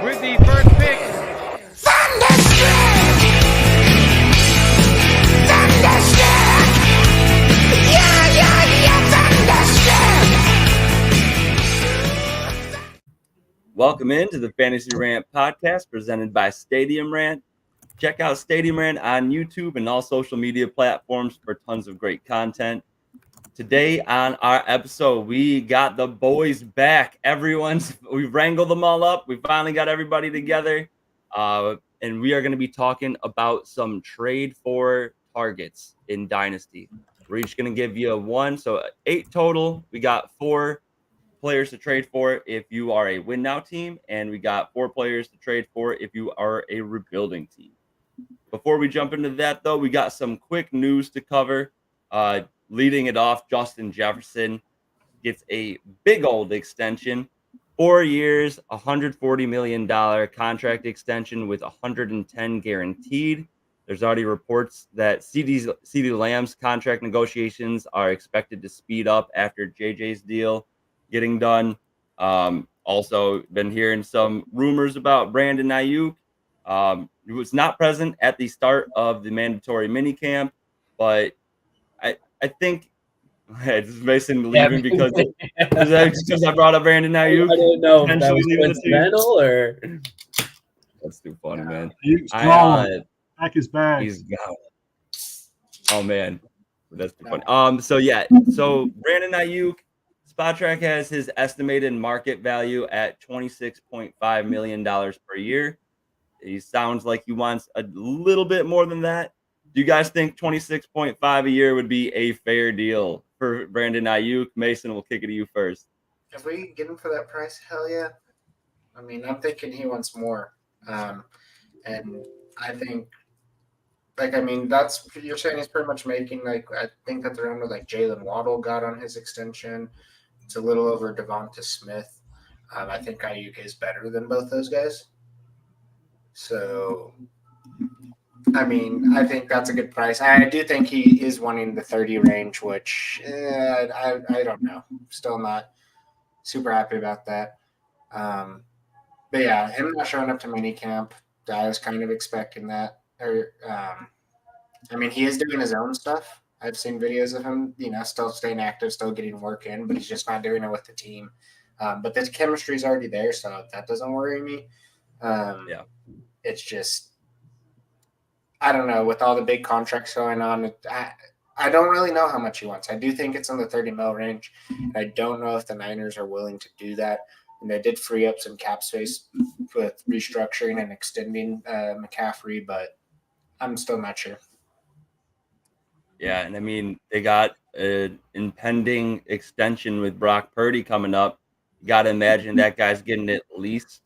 with the first pick. Thunderstruck! Thunderstruck! Yeah, Thunderstruck! Welcome into the Fantasy Rant podcast presented by Stadium Rant. Check out Stadium Rant on YouTube and all social media platforms for tons of great content. Today on our episode, we got the boys back. We wrangled them all up. We finally got everybody together. And we are going to be talking about some trade for targets in Dynasty. We're each going to give you one. So 8 total. We got 4 players to trade for if you are a win now team. And we got 4 players to trade for if you are a rebuilding team. Before we jump into that, though, we got some quick news to cover. Leading it off, Justin Jefferson gets a big old extension, 4 years, $140 million contract extension with 110 guaranteed. There's already reports that CeeDee Lamb's contract negotiations are expected to speed up after JJ's deal getting done. Also, been hearing some rumors about Brandon Ayuk. He was not present at the start of the mandatory minicamp, but I think this is Mason leaving because I brought up Brandon Ayuk. I didn't know if that was coincidental or. That's too funny, man. He's gone. Pack his bags. He's gone. Oh man, that's too funny. So Brandon Ayuk, SpotTrack has his estimated market value at $26.5 million per year. He sounds like he wants a little bit more than that. Do you guys think 26.5 a year would be a fair deal for Brandon Ayuk? Mason, we'll kick it to you first. If we can get him for that price, hell yeah. I mean, I'm thinking he wants more. And I think, that's what you're saying. He's pretty much making, I think that's around what, Jalen Waddle got on his extension. It's a little over Devonta Smith. I think Ayuk is better than both those guys. So, I mean, I think that's a good price. I do think he is wanting the 30 range, which I don't know. Still not super happy about that. But yeah, him not showing up to minicamp, I was kind of expecting that. He is doing his own stuff. I've seen videos of him, still staying active, still getting work in, but he's just not doing it with the team. But the chemistry is already there, so that doesn't worry me. It's just, I don't know, with all the big contracts going on, I don't really know how much he wants. I do think it's in the 30 mil range. I don't know if the Niners are willing to do that. And they did free up some cap space with restructuring and extending McCaffrey, but I'm still not sure. Yeah, and I mean, they got an impending extension with Brock Purdy coming up. You got to imagine that guy's getting at least,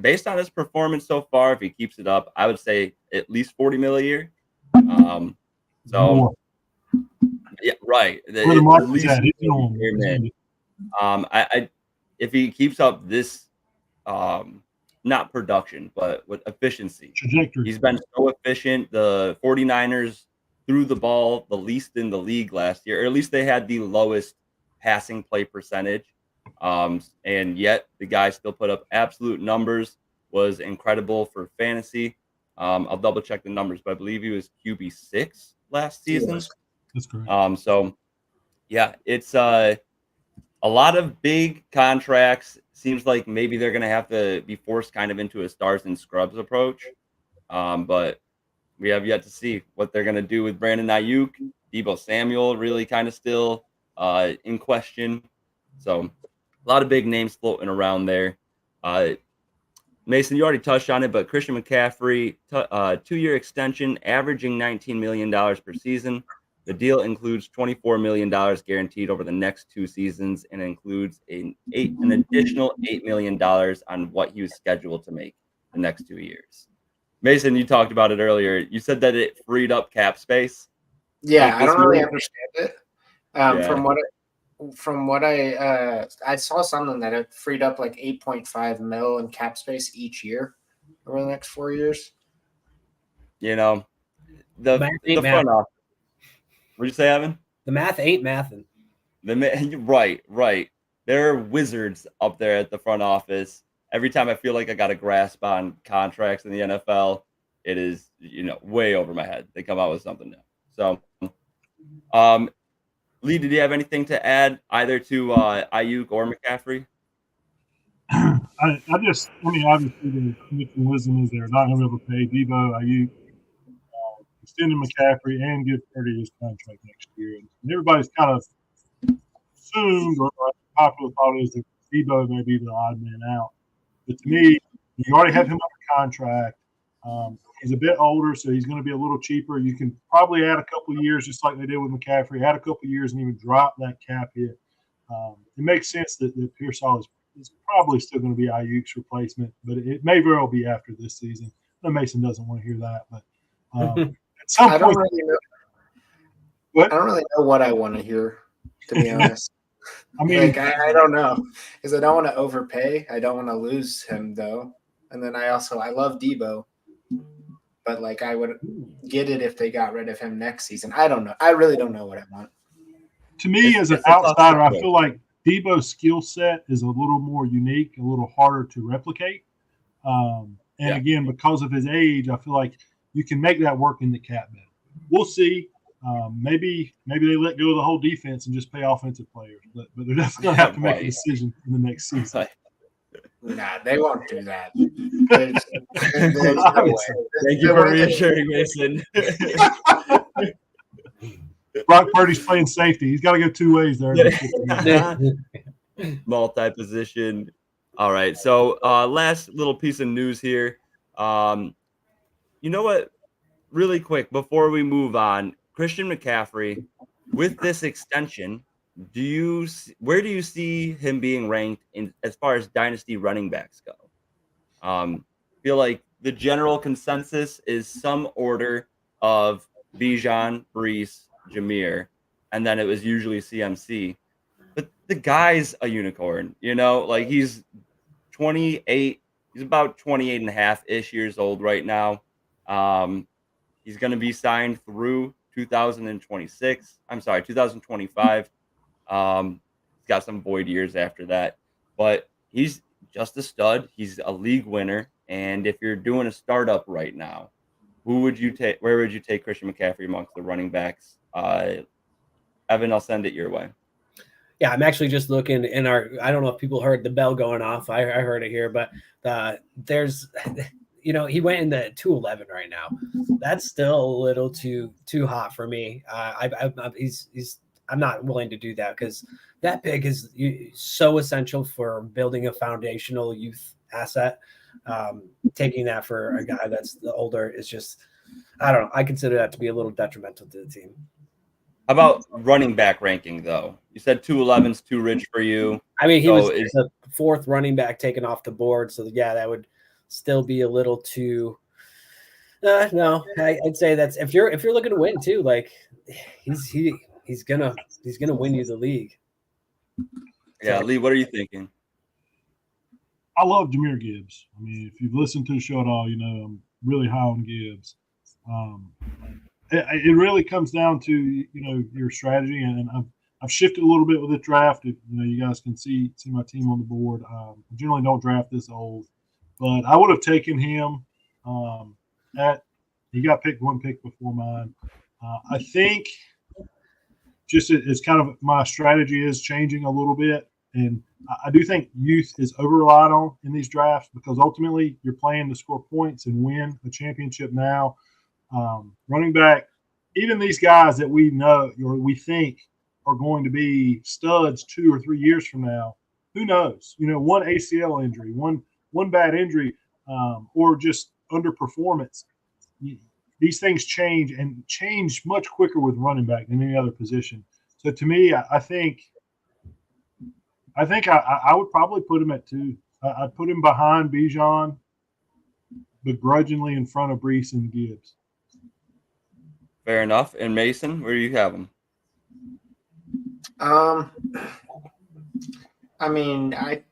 based on his performance so far, if he keeps it up, I would say at least 40 mil a year. More. Yeah, right. Where the market's at, he's going. If he keeps up this, not production, but with efficiency, Trajectory. he's been so efficient. The 49ers threw the ball the least in the league last year, or at least they had the lowest passing play percentage. And yet the guy still put up absolute numbers, was incredible for fantasy. I'll double check the numbers, but I believe he was QB6 last season. That's correct. So yeah, it's a lot of big contracts. Seems like maybe they're going to have to be forced kind of into a stars and scrubs approach. But we have yet to see what they're going to do with Brandon Ayuk. Deebo Samuel really kind of still in question. So a lot of big names floating around there. Mason, you already touched on it, but Christian McCaffrey, 2-year extension, averaging $19 million per season. The deal includes $24 million guaranteed over the next 2 seasons and includes an additional $8 million on what he was scheduled to make the next 2 years. Mason, you talked about it earlier. You said that it freed up cap space. Yeah, I don't really understand it. From what I saw something that it freed up 8.5 mil in cap space each year over the next 4 years. The front office. What'd you say, Evan? The math ain't mathin'. Right. There are wizards up there at the front office, every time I feel like I got a grasp on contracts in the NFL, it is, way over my head. They come out with something new. So, Lee, did you have anything to add either to Ayuk or McCaffrey? Obviously, the conviction wisdom is they're not going to be able to pay Debo, Ayuk, extending McCaffrey, and give Purdy his contract next year. And everybody's kind of assumed, or popular thought is that Debo may be the odd man out. But to me, you already have him under contract. He's a bit older, so he's going to be a little cheaper. You can probably add a couple of years, just like they did with McCaffrey, add a couple of years and even drop that cap hit. It makes sense that Pearsall is probably still going to be Ayuk's replacement, but it may very well be after this season. I know Mason doesn't want to hear that, but at some point, I don't really know what I want to hear, to be honest. I mean, I don't know, because I don't want to overpay. I don't want to lose him, though. And then I love Debo, but I would get it if they got rid of him next season. I don't know. I really don't know what I want. To me, as an outsider, I feel like Debo's skill set is a little more unique, a little harder to replicate. Again, because of his age, I feel like you can make that work in the cap better. We'll see. Maybe they let go of the whole defense and just pay offensive players, but they're definitely going to have to make a decision in the next season. Nah, they won't do that. Thank you for reassuring, Mason. Brock Purdy's playing safety. He's got to go two ways there. Multi-position. All right. So last little piece of news here. You know what? Really quick, before we move on, Christian McCaffrey, with this extension, where do you see him being ranked as far as dynasty running backs go? Feel like the general consensus is some order of Bijan, Brees, Jameer, and then it was usually CMC. But the guy's a unicorn, he's 28. He's about 28 and a half-ish years old right now. He's going to be signed through 2026. I'm sorry, 2025. He's got some void years after that, but he's just a stud. He's a league winner. And if you're doing a startup right now, where would you take Christian McCaffrey amongst the running backs? Evan, I'll send it your way. Yeah, I'm actually just looking in I don't know if people heard the bell going off. I heard it here, but there's, he went in the 211 right now. That's still a little too hot for me. I'm not willing to do that because that pick is so essential for building a foundational youth asset. Taking that for a guy that's the older is just, I don't know. I consider that to be a little detrimental to the team. How about running back ranking, though? You said 211's too rich for you. I mean, he was the fourth running back taken off the board. So, yeah, that would still be a little too no. I'd say that's if you're looking to win, too, he's gonna win you the league. Yeah, Lee, what are you thinking? I love Jahmyr Gibbs. I mean, if you've listened to the show at all, I'm really high on Gibbs. It really comes down to your strategy, and I've shifted a little bit with the draft. You guys can see my team on the board. I generally don't draft this old, but I would have taken him. He got picked one pick before mine. I think just it's kind of my strategy is changing a little bit, and I do think youth is over-relied on in these drafts because ultimately you're playing to score points and win a championship now. Running back, even these guys that we know or we think are going to be studs 2 or 3 years from now, who knows? One ACL injury, one bad injury, or just underperformance. These things change and change much quicker with running back than any other position. So to me, I think I would probably put him at 2. I'd put him behind Bijan, begrudgingly in front of Brees and Gibbs. Fair enough. And Mason, where do you have him? I mean, I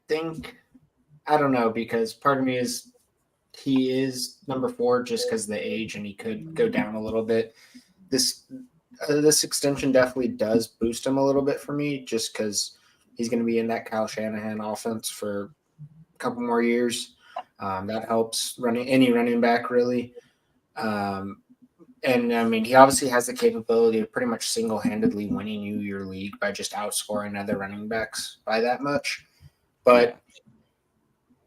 don't know, because part of me is he is number 4 just because of the age, and he could go down a little bit. This extension definitely does boost him a little bit for me, just because he's going to be in that Kyle Shanahan offense for couple more years. That helps any running back really. And I mean, he obviously has the capability of pretty much single-handedly winning you your league by just outscoring other running backs by that much. But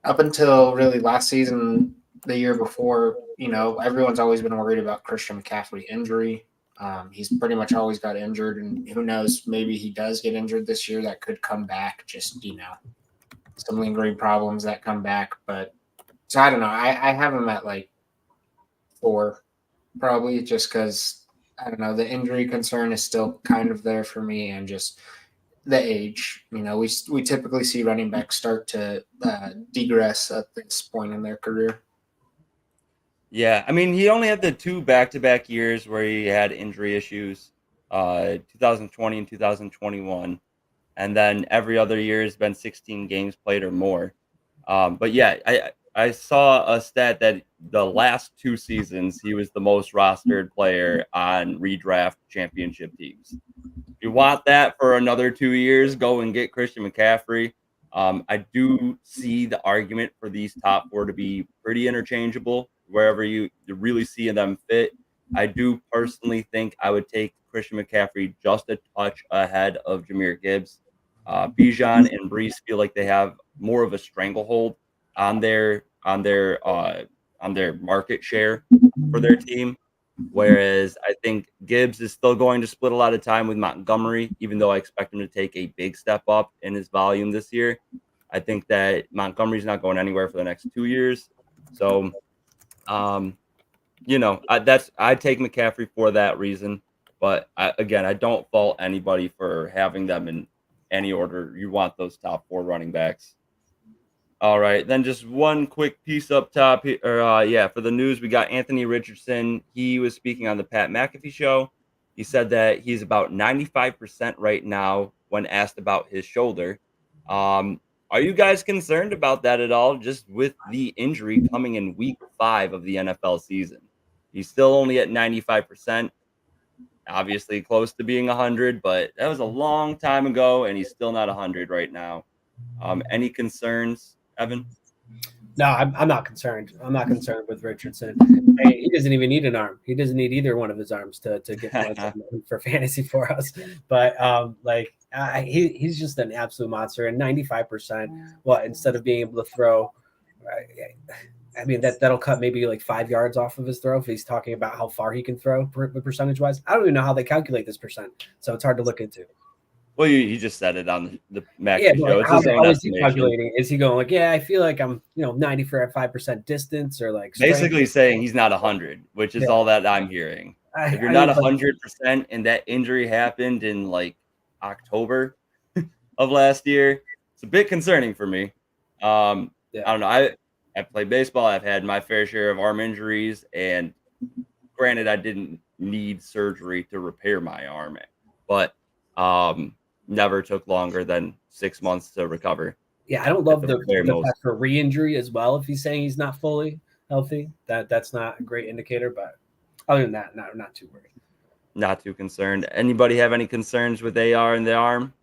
up until really last season, the year before, everyone's always been worried about Christian McCaffrey injury. He's pretty much always got injured, and who knows, maybe he does get injured this year. That could come back, just, some lingering problems that come back. But so I don't know. I have him at like 4. Probably just because, I don't know, the injury concern is still kind of there for me, and just the age. We typically see running backs start to degress at this point in their career. Yeah, I mean, he only had the 2 back-to-back years where he had injury issues, 2020 and 2021. And then every other year has been 16 games played or more. But yeah, I saw a stat that the last 2 seasons, he was the most rostered player on redraft championship teams. If you want that for another 2 years, go and get Christian McCaffrey. I do see the argument for these top 4 to be pretty interchangeable wherever you really see them fit. I do personally think I would take Christian McCaffrey just a touch ahead of Jahmyr Gibbs. Bijan and Brees feel like they have more of a stranglehold on their market share for their team, whereas I think Gibbs is still going to split a lot of time with Montgomery, even though I expect him to take a big step up in his volume this year. I think that Montgomery's not going anywhere for the next 2 years, so I'd take McCaffrey for that reason. But I don't fault anybody for having them in any order you want those top 4 running backs. All right, then just one quick piece up top here. For the news, we got Anthony Richardson. He was speaking on the Pat McAfee show. He said that he's about 95% right now when asked about his shoulder. Are you guys concerned about that at all, just with the injury coming in week 5 of the NFL season? He's still only at 95%. Obviously close to being 100, but that was a long time ago, and he's still not 100 right now. Any concerns, Evan? No, I'm not concerned. I'm not concerned with Richardson. He doesn't even need an arm. He doesn't need either one of his arms to get points for fantasy for us. But he's just an absolute monster. And 95%. Well, instead of being able to throw, I mean that'll cut maybe like 5 yards off of his throw if he's talking about how far he can throw percentage wise. I don't even know how they calculate this percent, so it's hard to look into. Well, he just said it on the McAfee show. It's how his own is he estimation. calculating? Is he going like, I feel like I'm 95% distance, or like basically saying he's not 100, which is all that I'm hearing. If you're not 100% and that injury happened in like October of last year, it's a bit concerning for me. I don't know. I play baseball. I've had my fair share of arm injuries, and granted, I didn't need surgery to repair my arm, but never took longer than 6 months to recover. Yeah, I don't love the fact for re-injury as well. If he's saying he's not fully healthy, that's not a great indicator. But other than that, not too worried. Not too concerned. Anybody have any concerns with AR in the arm?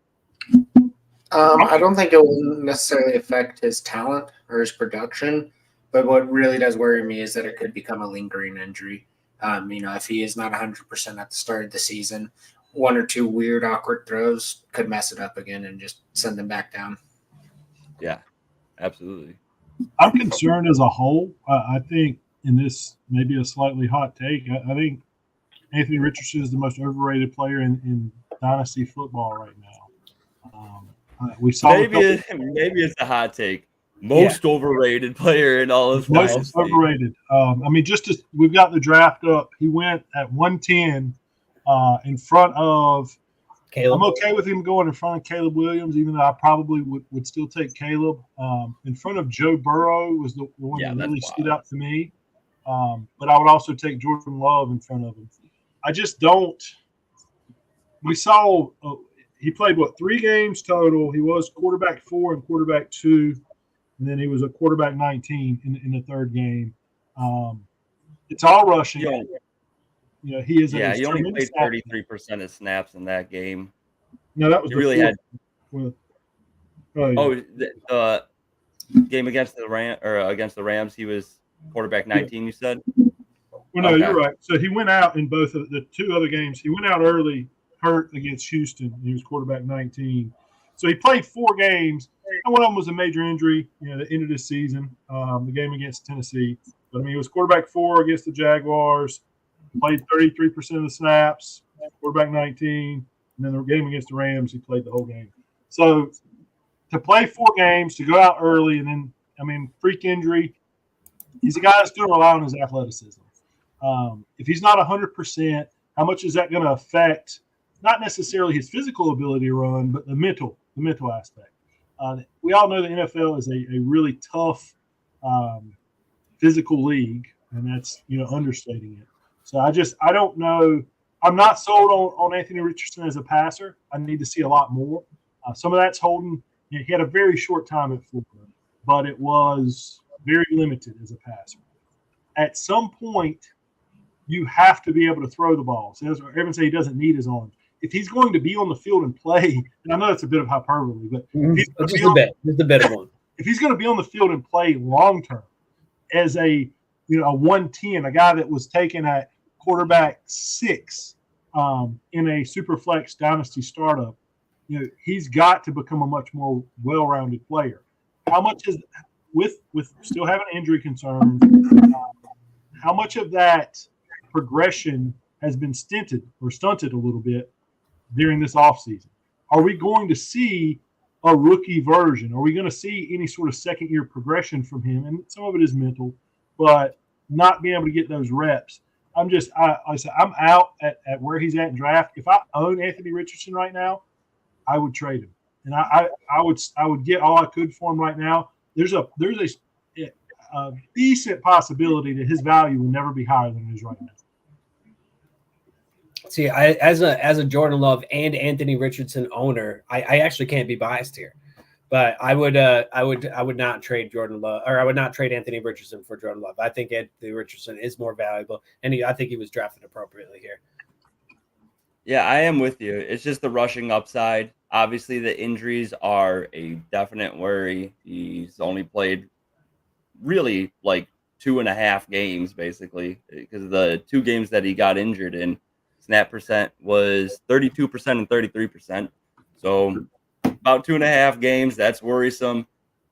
I don't think it will necessarily affect his talent or his production, but what really does worry me is that it could become a lingering injury. If he is not 100% at the start of the season, 1 or 2 weird, awkward throws could mess it up again and just send him back down. Yeah, absolutely. I'm concerned as a whole. I think, in this maybe a slightly hot take, I think Anthony Richardson is the most overrated player in Dynasty football right now. We saw maybe it's a hot take. Most overrated player in all of most overrated. We've got the draft up. He went at 110 in front of Caleb. I'm okay with him going in front of Caleb Williams, even though I probably would still take Caleb. In front of Joe Burrow was the one that really stood out to me. But I would also take Jordan Love in front of him. I just don't. We saw he played 3 games total. He was quarterback 4 and quarterback 2, and then he was a quarterback 19 in the 3rd game. It's all rushing. Yeah. He is. Yeah, he only played 33% of snaps in that game. No, that was he really had. game against the Rams, he was quarterback 19. You said. Well, no, Okay. you're right. So he went out in both of the two other games. He went out early, hurt against Houston. He was quarterback 19. So he played 4 games, and one of them was a major injury, that ended his season, the game against Tennessee. But, I mean, he was quarterback 4 against the Jaguars, played 33% of the snaps, quarterback 19. And then the game against the Rams, he played the whole game. So to play 4 games, to go out early, and then, I mean, freak injury, he's a guy that's going to rely on his athleticism. If he's not 100%, how much is that going to affect not necessarily his physical ability to run, but the mental aspect? We all know the NFL is a really tough physical league, and that's understating it. So I don't know. I'm not sold on Anthony Richardson as a passer. I need to see a lot more. Some of that's holding. He had a very short time at Florida, but it was very limited as a passer. At some point, you have to be able to throw the ball. So everyone say he doesn't need his arms. If he's going to be on the field and play, and I know that's a bit of hyperbole, but just a bit of one. If he's going to be on the field and play long term as a 110, a guy that was taken at quarterback 6 in a super flex dynasty startup, he's got to become a much more well-rounded player. How much is with still having injury concerns? How much of that progression has been stunted a little bit during this offseason? Are we going to see a rookie version? Are we going to see any sort of second-year progression from him? And some of it is mental, but not being able to get those reps. I'm out at where he's at in draft. If I own Anthony Richardson right now, I would trade him, and I would get all I could for him right now. There's a decent possibility that his value will never be higher than it is right now. See, as a Jordan Love and Anthony Richardson owner, I actually can't be biased here, but I would not trade Jordan Love, or I would not trade Anthony Richardson for Jordan Love. I think Anthony Richardson is more valuable, and I think he was drafted appropriately here. Yeah, I am with you. It's just the rushing upside. Obviously, the injuries are a definite worry. He's only played really like 2.5 games, basically, because the 2 games that he got injured in, snap percent was 32% and 33%. So about 2.5 games, that's worrisome.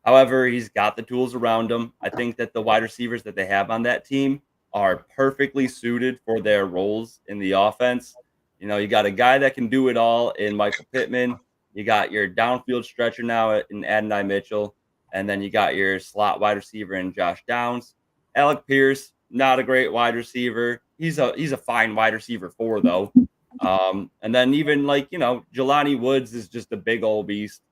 However, he's got the tools around him. I think that the wide receivers that they have on that team are perfectly suited for their roles in the offense. You got a guy that can do it all in Michael Pittman. You got your downfield stretcher now in Adonai Mitchell. And then you got your slot wide receiver in Josh Downs. Alec Pierce, not a great wide receiver. He's a fine wide receiver 4, though. And then even Jelani Woods is just a big old beast.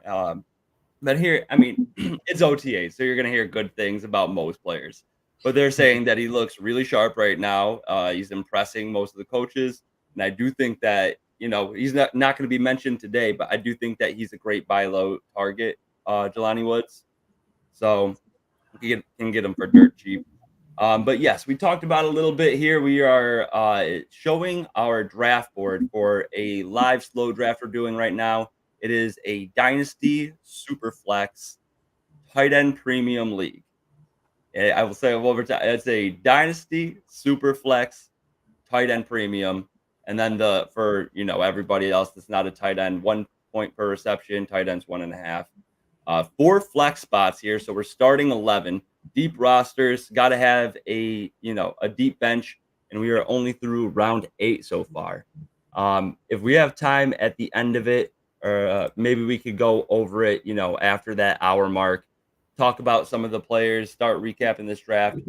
But here, I mean, it's OTA, so you're going to hear good things about most players. But they're saying that he looks really sharp right now. He's impressing most of the coaches. And I do think that, he's not going to be mentioned today, but I do think that he's a great buy low target, Jelani Woods. So you can get him for dirt cheap. But yes, we talked about a little bit here. We are showing our draft board for a live slow draft we're doing right now. It is a Dynasty Superflex tight end premium league. I will say over time, it's a Dynasty Superflex tight end premium. And then for everybody else that's not a tight end, 1 point per reception, tight ends 1.5. 4 flex spots here. So we're starting 11. Deep rosters, got to have a deep bench, and we are only through round 8 so far. If we have time at the end of it, or maybe we could go over it, after that hour mark, talk about some of the players, start recapping this draft.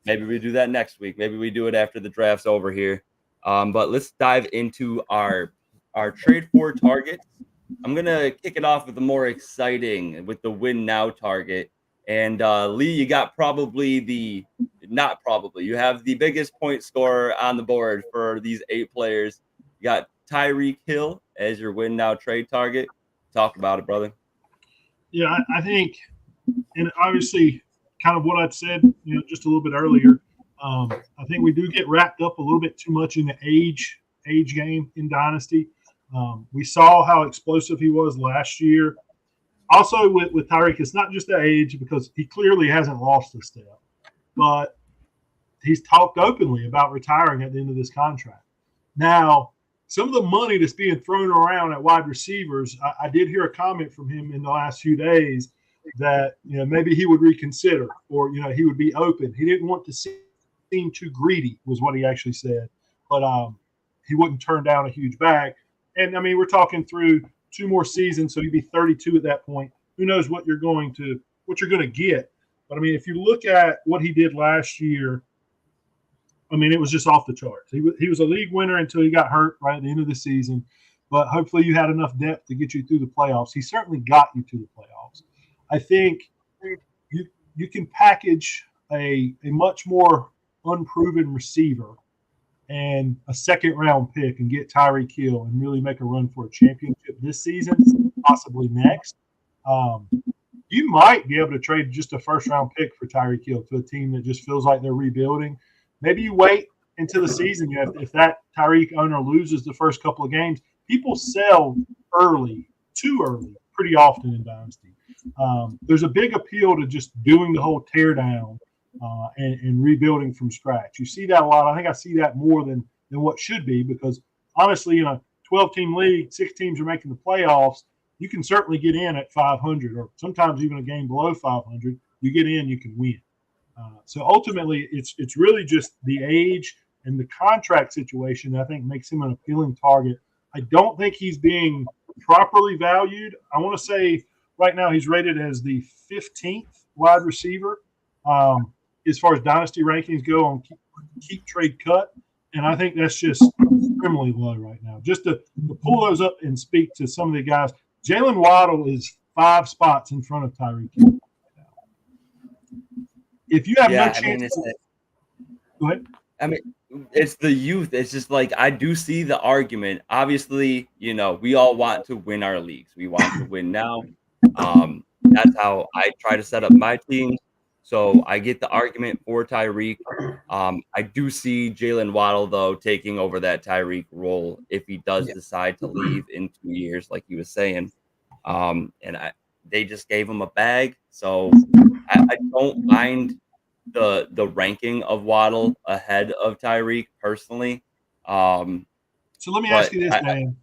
Maybe we do that next week. Maybe we do it after the draft's over here. But let's dive into our trade for targets. I'm going to kick it off with the more exciting, with the win now target. And Lee, you got you have the biggest point scorer on the board for these 8 players. You got Tyreek Hill as your win now trade target. Talk about it, brother. Yeah, I think, and obviously kind of what I'd said, just a little bit earlier, I think we do get wrapped up a little bit too much in the age game in Dynasty. We saw how explosive he was last year. Also with Tyreek, it's not just the age because he clearly hasn't lost a step, but he's talked openly about retiring at the end of this contract. Now, some of the money that's being thrown around at wide receivers, I did hear a comment from him in the last few days that maybe he would reconsider or he would be open. He didn't want to seem too greedy, was what he actually said, but he wouldn't turn down a huge bag. And I mean, we're talking through 2 more seasons, so he'd be 32 at that point. Who knows what you're going to get? But I mean, if you look at what he did last year, I mean, it was just off the charts. He was a league winner until he got hurt right at the end of the season. But hopefully you had enough depth to get you through the playoffs. He certainly got you to the playoffs. I think you can package a much more unproven receiver and a second-round pick and get Tyreek Hill and really make a run for a championship this season, possibly next. You might be able to trade just a first-round pick for Tyreek Hill to a team that just feels like they're rebuilding. Maybe you wait until the season. If that Tyreek owner loses the first couple of games, people sell too early, pretty often in Dynasty. There's a big appeal to just doing the whole tear down and rebuilding from scratch. You see that a lot. I think I see that more than what should be because, honestly, in a 12-team league, 6 teams are making the playoffs. You can certainly get in at 500 or sometimes even a game below 500. You get in, you can win. So ultimately, it's really just the age and the contract situation that I think makes him an appealing target. I don't think he's being properly valued. I want to say right now he's rated as the 15th wide receiver as far as Dynasty rankings go on keep trade cut. And I think that's just extremely low right now. Just to pull those up and speak to some of the guys, Jalen Waddle is 5 spots in front of Tyreek Hill. If you have no chance, go ahead. I mean, it's the youth. It's just like I do see the argument. Obviously, we all want to win our leagues. We want to win now. That's how I try to set up my team. So I get the argument for Tyreek. I do see Jalen Waddle, though, taking over that Tyreek role if he does decide to leave in 2 years, like he was saying. They just gave him a bag. So I don't mind the ranking of Waddle ahead of Tyreek personally. So let me ask you this, Dan.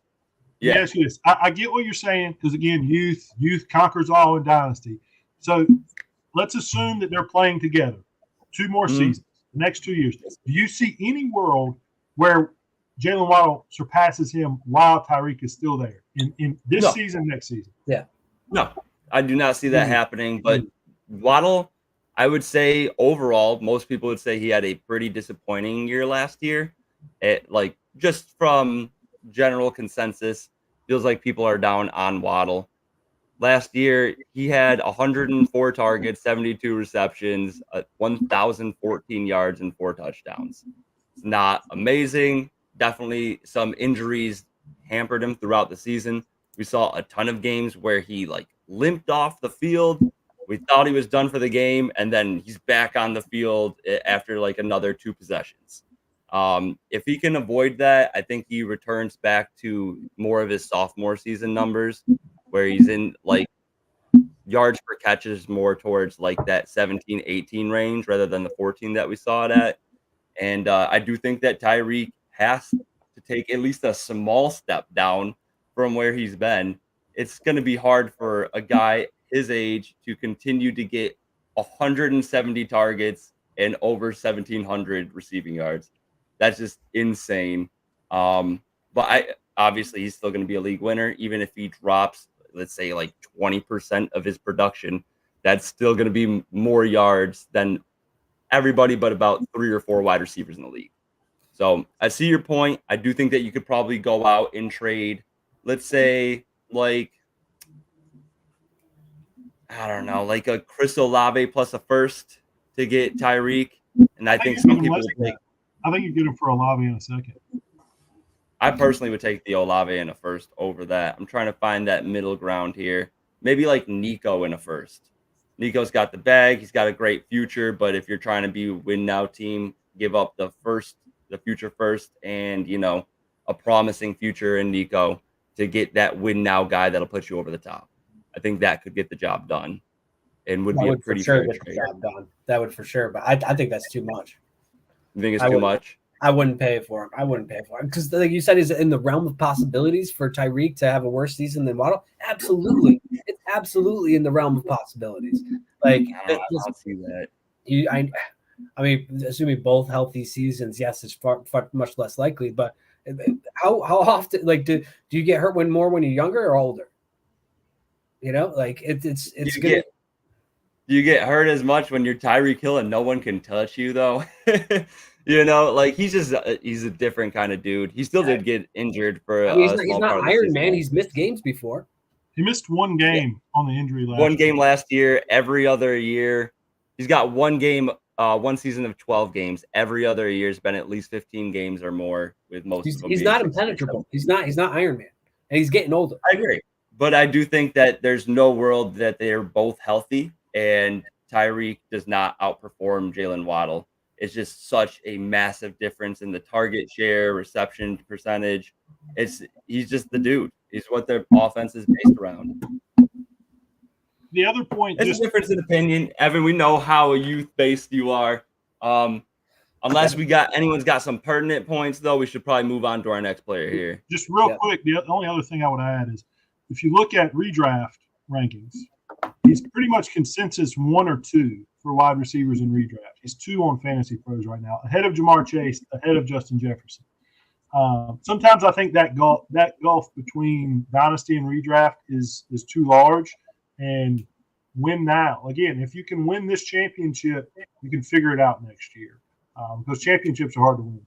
Let me ask you this. I get what you're saying because, again, youth conquers all in Dynasty. So let's assume that they're playing together 2 more seasons, the next 2 years. Do you see any world where Jalen Waddle surpasses him while Tyreek is still there in this season, next season? Yeah. No, I do not see that happening. But Waddle, I would say overall, most people would say he had a pretty disappointing year last year. Just from general consensus, feels like people are down on Waddle. Last year, he had 104 targets, 72 receptions, 1,014 yards, and 4 touchdowns. It's not amazing. Definitely some injuries hampered him throughout the season. We saw a ton of games where he limped off the field. We thought he was done for the game, and then he's back on the field after another 2 possessions. If he can avoid that, I think he returns back to more of his sophomore season numbers, where he's in yards per catches more towards that 17, 18 range rather than the 14 that we saw it at. And I do think that Tyreek has to take at least a small step down from where he's been. It's going to be hard for a guy his age to continue to get 170 targets and over 1,700 receiving yards. That's just insane. But obviously he's still going to be a league winner, even if he drops, let's say 20% of his production. That's still going to be more yards than everybody but about 3 or 4 wide receivers in the league. So I see your point. I do think that you could probably go out and trade, let's say, a Chris Olave plus a first to get Tyreek. And I think some people would take. I think you get him for Olave in a second. I personally would take the Olave in a first over that. I'm trying to find that middle ground here. Maybe Nico in a first. Nico's got the bag. He's got a great future. But if you're trying to be a win now team, give up the future first, and a promising future in Nico to get that win now guy that'll put you over the top. I think that could get the job done and would That be a would for pretty sure fair get the trade. job done. That would for sure, but I think that's too much. You think it's I too would- much? I wouldn't pay for him. I wouldn't pay for him because, like you said, is it in the realm of possibilities for Tyreek to have a worse season than Waddle? Absolutely, it's absolutely in the realm of possibilities. Like, I don't see that. I mean, assuming both healthy seasons, yes, it's far much less likely. But how often, like, do you get hurt when you're younger or older? You know, like it's Do gonna. you get hurt as much when you're Tyreek Hill and no one can touch you though? You know, like he's a different kind of dude. He still did get injured for I mean, a he's small not part of the Iron season. Man. He's missed games before. He missed one game on the injury last. One game last year, every other year. He's got one game, one season of 12 games. Every other year has been at least 15 games or more, with most of them. He's being not 16, impenetrable. He's not Iron Man, and he's getting older. I agree. But I do think that there's no world that they're both healthy and Tyreek does not outperform Jalen Waddle. It's just such a massive difference in the target share, reception percentage. He's just the dude. He's what their offense is based around. The other point, It's a difference in opinion. Evan, we know how youth-based you are. Unless anyone's got some pertinent points, though, we should probably move on to our next player here. just real quick, the only other thing I would add is if you look at redraft rankings, he's pretty much consensus 1 or 2 for wide receivers in redraft. He's 2 on Fantasy Pros right now, ahead of Jamar Chase, ahead of Justin Jefferson. Sometimes I think that gulf between Dynasty and redraft is too large, and win now. Again, if you can win this championship, you can figure it out next year, because championships are hard to win.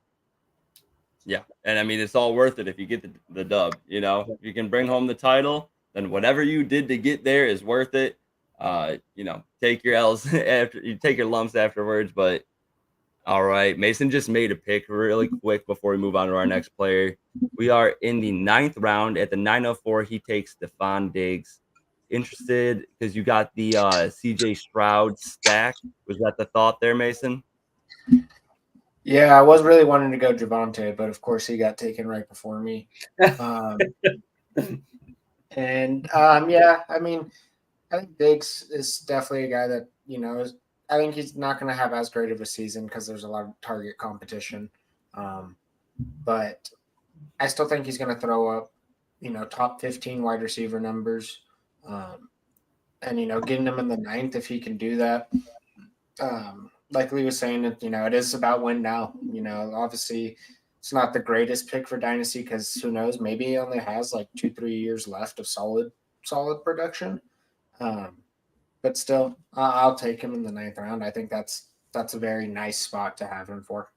Yeah, and I mean, it's all worth it if you get the dub. You know, if you can bring home the title, then whatever you did to get there is worth it. You know, take your L's after you take your lumps afterwards. But all right, Mason just made a pick really quick before we move on to our next player. We are in the 9th round. At the 904, he takes Stephon Diggs. Interested because you got the CJ Stroud stack. Was that the thought there, Mason? Yeah, I was really wanting to go Javonte, but of course he got taken right before me. Yeah, I mean, I think Diggs is definitely a guy that, you know, I think he's not going to have as great of a season because there's a lot of target competition. But I still think he's going to throw up, you know, top 15 wide receiver numbers. And, you know, getting him in the 9th, if he can do that. Like Lee was saying, you know, it is about win now. You know, obviously it's not the greatest pick for Dynasty because who knows, maybe he only has like 2-3 years left of solid production. But still, I'll take him in the 9th round. I think that's a very nice spot to have him for.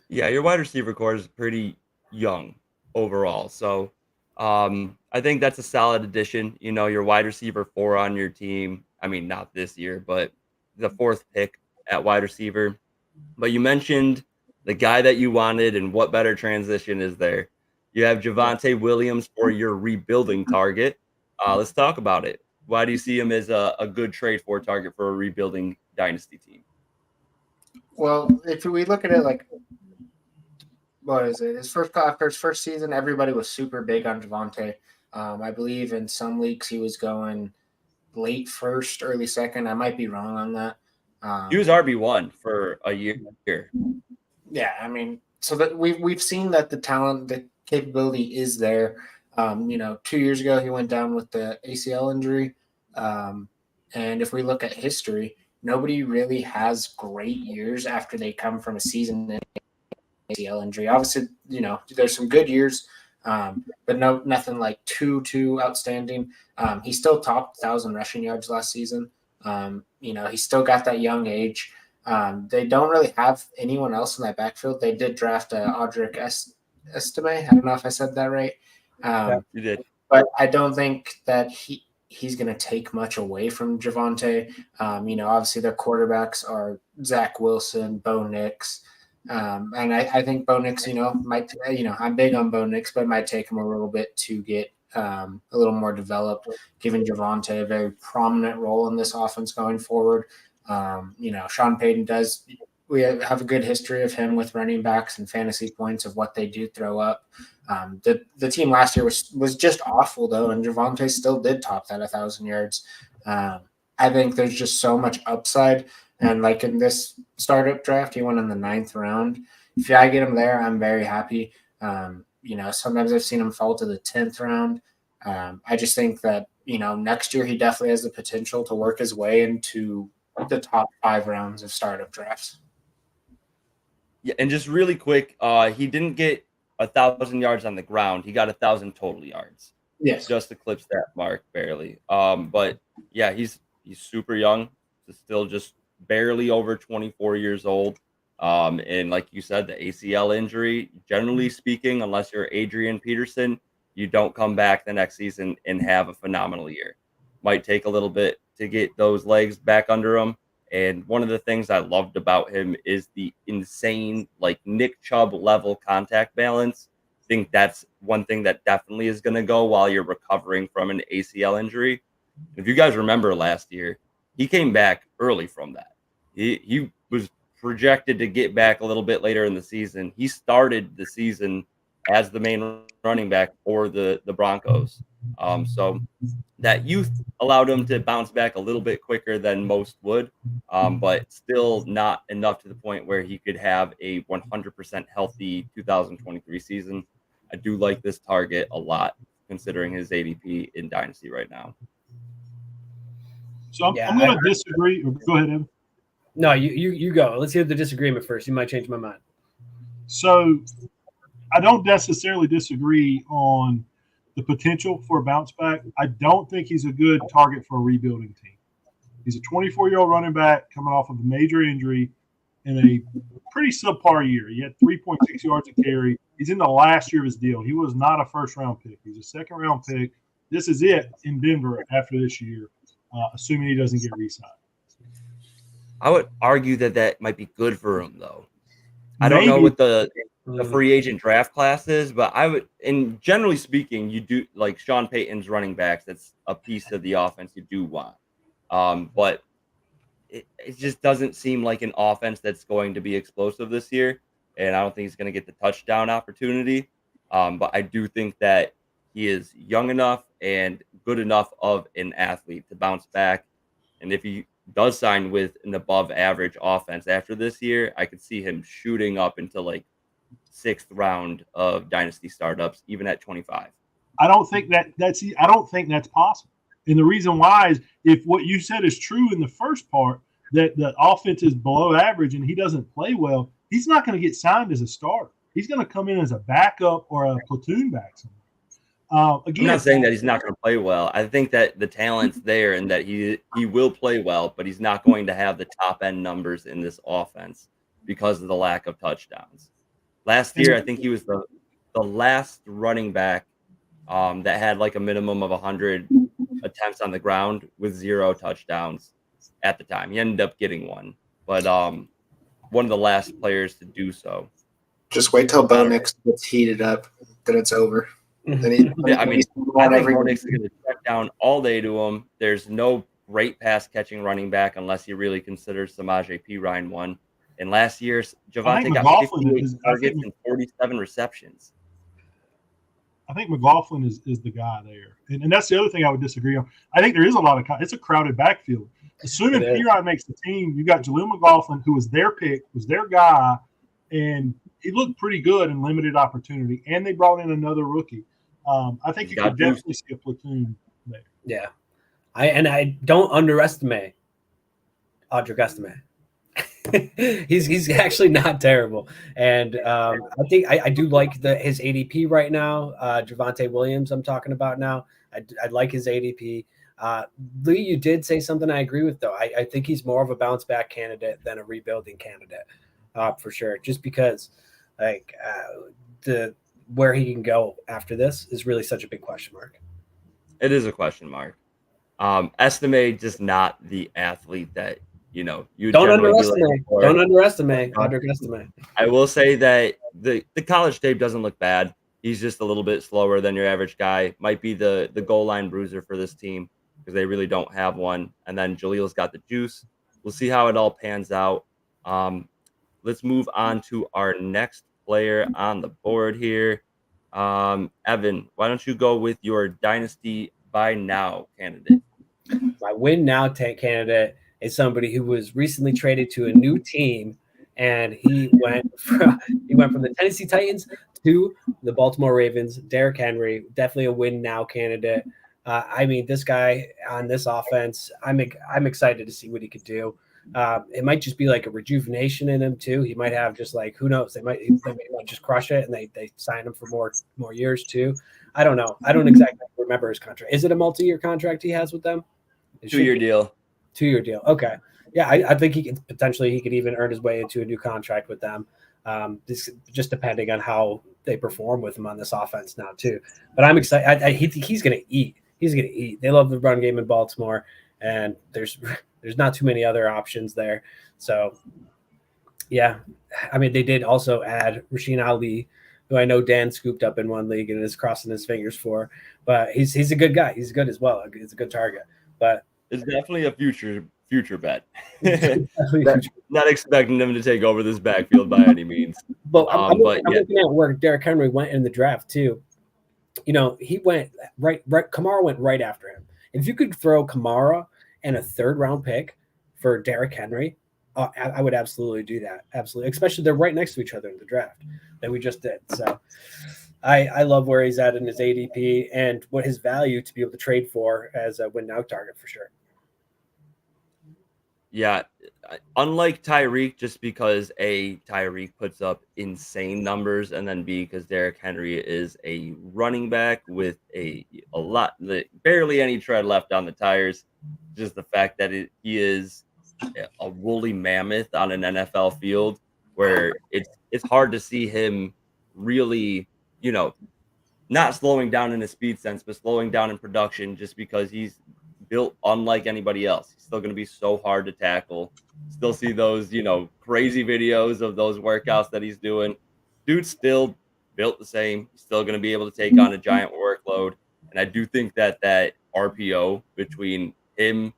Yeah, your wide receiver core is pretty young overall. So I think that's a solid addition. You know, your wide receiver 4 on your team. I mean, not this year, but the 4th pick at wide receiver. But you mentioned the guy that you wanted, and what better transition is there? You have Javonte Williams for your rebuilding target. Let's talk about it. Why do you see him as a good trade for target for a rebuilding Dynasty team? Well, if we look at it like, what is it? After his first season, everybody was super big on Javonte. I believe in some leagues he was going late first, early second. I might be wrong on that. He was RB1 for a year. Yeah, I mean, so that we've seen that the talent, the capability is there. You know, 2 years ago he went down with the ACL injury, and if we look at history, nobody really has great years after they come from a season ACL injury. Obviously, you know, there's some good years, but nothing like too outstanding. He still topped 1,000 rushing yards last season. You know, he's still got that young age. They don't really have anyone else in that backfield. They did draft Audric Estime. I don't know if I said that right. You did. But I don't think that he's going to take much away from Javonte. You know, obviously their quarterbacks are Zach Wilson, Bo Nix. And I think Bo Nix, you know, I'm big on Bo Nix, but it might take him a little bit to get a little more developed, giving Javonte a very prominent role in this offense going forward. You know, Sean Payton does we have a good history of him with running backs and fantasy points of what they do throw up. The team last year was just awful though, and Javonte still did top that 1,000 yards. I think there's just so much upside, and like in this startup draft, he went in the 9th round. If I get him there, I'm very happy. Sometimes I've seen him fall to the 10th round. I just think that next year he definitely has the potential to work his way into the top 5 rounds of startup drafts. Yeah, and just really quick, he didn't get 1,000 yards on the ground. He got 1,000 total yards. Yes, Just eclipsed that mark barely. But yeah, he's super young. He's still just barely over 24 years old. And like you said, the ACL injury, generally speaking, unless you're Adrian Peterson, you don't come back the next season and have a phenomenal year. Might take a little bit to get those legs back under him. And one of the things I loved about him is the insane, like Nick Chubb level contact balance. I think that's one thing that definitely is going to go while you're recovering from an ACL injury. If you guys remember last year, he came back early from that. He was projected to get back a little bit later in the season. He started the season as the main running back for the Broncos. So that youth allowed him to bounce back a little bit quicker than most would, but still not enough to the point where he could have a 100% healthy 2023 season. I do like this target a lot, considering his ADP in Dynasty right now. So I'm going to disagree. Go ahead, Evan. No, you go. Let's hear the disagreement first. You might change my mind. So I don't necessarily disagree on the potential for a bounce back. I don't think he's a good target for a rebuilding team. He's a 24-year-old running back coming off of a major injury in a pretty subpar year. He had 3.6 yards a carry. He's in the last year of his deal. He was not a first-round pick. He's a second-round pick. This is it in Denver after this year, assuming he doesn't get re-signed. I would argue that might be good for him, though. I don't know what the free agent draft class is, but I would, and generally speaking, you do like Sean Payton's running backs. That's a piece of the offense you do want. But it just doesn't seem like an offense that's going to be explosive this year. And I don't think he's going to get the touchdown opportunity. But I do think that he is young enough and good enough of an athlete to bounce back. And if he does sign with an above average offense after this year, I could see him shooting up into like 6th round of dynasty startups, even at 25. I don't think that's possible. And the reason why is if what you said is true in the first part, that the offense is below average and he doesn't play well, he's not going to get signed as a starter. He's going to come in as a backup or a platoon back somewhere. Again, I'm not saying that he's not going to play well. I think that the talent's there and that he will play well, but he's not going to have the top end numbers in this offense because of the lack of touchdowns. Last year, I think he was the last running back that had like a minimum of 100 attempts on the ground with 0 touchdowns at the time. He ended up getting one, but one of the last players to do so. Just wait till Bo Nix gets heated up, then it's over. Then I think Bo Nix is going to check down all day to him. There's no great pass catching running back unless you really consider Samaje Perine one. And last year, Javonte got 58 targets and 47 receptions. I think McLaughlin is the guy there. And that's the other thing I would disagree on. I think there is a lot of – it's a crowded backfield. Assuming Perine makes the team, you got Jaleel McLaughlin, who was their pick, was their guy, and he looked pretty good in limited opportunity. And they brought in another rookie. I think you could definitely see a platoon there. Yeah. I don't underestimate Audric Estime. he's actually not terrible, and I think I do like his ADP right now. Javonte Williams, I'm talking about now. I like his ADP. Lee, you did say something I agree with though. I think he's more of a bounce back candidate than a rebuilding candidate, for sure. Just because like where he can go after this is really such a big question mark. It is a question mark. Estime just not the athlete that. You don't underestimate. Don't underestimate Audric Estime. I will say that the college tape doesn't look bad. He's just a little bit slower than your average guy. Might be the goal line bruiser for this team because they really don't have one. And then Jaleel's got the juice. We'll see how it all pans out. let's move on to our next player on the board here. Evan, why don't you go with your Dynasty by now candidate? My win now tank candidate is somebody who was recently traded to a new team, and he went from the Tennessee Titans to the Baltimore Ravens. Derrick Henry, definitely a win now candidate. I mean, this guy on this offense, I'm excited to see what he could do. It might just be like a rejuvenation in him too. He might have just like, who knows? They might just crush it, and they sign him for more years too. I don't know. I don't exactly remember his contract. Is it a multi-year contract he has with them? 2-year deal. 2-year deal. Okay. Yeah, I think he could even earn his way into a new contract with them. This just depending on how they perform with him on this offense now too. But I'm excited. He's going to eat. He's going to eat. They love the run game in Baltimore, and there's not too many other options there. So, yeah, I mean, they did also add Rasheen Ali, who I know Dan scooped up in one league and is crossing his fingers for. But he's a good guy. He's good as well. He's a good target. But it's definitely a future bet. Not expecting them to take over this backfield by any means. But I'm looking at where Derrick Henry went in the draft too. You know, he went right. Kamara went right after him. If you could throw Kamara and a 3rd round pick for Derrick Henry, I would absolutely do that. Absolutely, especially they're right next to each other in the draft that we just did. So I love where he's at in his ADP and what his value to be able to trade for as a win now target for sure. Yeah, unlike Tyreek, just because Tyreek puts up insane numbers, and then B, because Derrick Henry is a running back with barely any tread left on the tires. Just the fact that he is a woolly mammoth on an NFL field, where it's hard to see him really, not slowing down in a speed sense, but slowing down in production, just because he's built unlike anybody else. He's still going to be so hard to tackle. Still see those, crazy videos of those workouts that he's doing. Dude's still built the same. He's still going to be able to take on a giant workload. And I do think that RPO between him,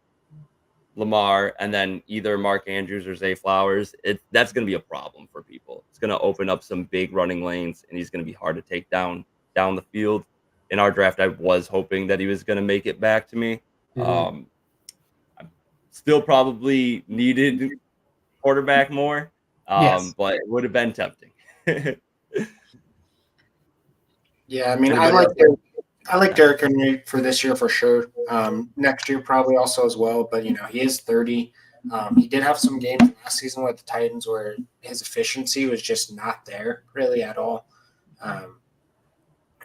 Lamar, and then either Mark Andrews or Zay Flowers, that's going to be a problem for people. It's going to open up some big running lanes, and he's going to be hard to take down the field. In our draft, I was hoping that he was going to make it back to me. Mm-hmm. Still probably needed quarterback more, Yes. but it would have been tempting. Yeah, I mean, I like Derrick Henry for this year for sure. Next year probably also as well, but he is 30. He did have some games last season with the Titans where his efficiency was just not there really at all.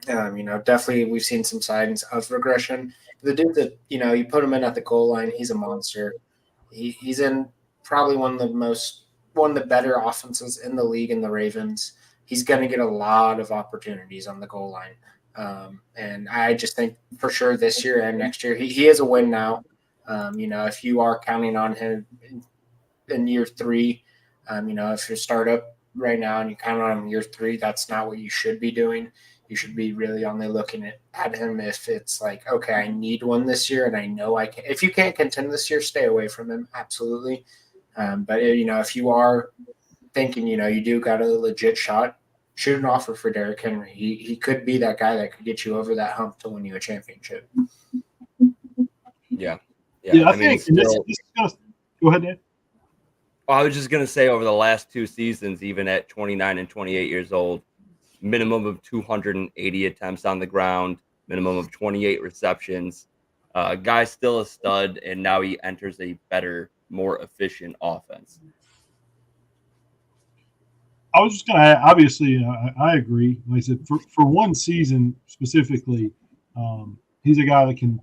Definitely we've seen some signs of regression. The dude that, you put him in at the goal line, he's a monster. He's in probably one of the better offenses in the league in the Ravens. He's going to get a lot of opportunities on the goal line. And I just think for sure this year and next year, he is a win now. If you are counting on him in year 3, if you start up right now and you count on him in year 3, that's not what you should be doing. You should be really only looking at him if it's like, okay, I need one this year and I know I can. If you can't contend this year, stay away from him. Absolutely. But if you are thinking, you do got a legit shot, shoot an offer for Derrick Henry. He could be that guy that could get you over that hump to win you a championship. Yeah. I think this is gonna, go ahead, Dan. I was just going to say over the last 2 seasons, even at 29 and 28 years old, minimum of 280 attempts on the ground, minimum of 28 receptions. Guy's still a stud, and now he enters a better, more efficient offense. I was just going to add, obviously, I agree. Like I said, for one season specifically, he's a guy that can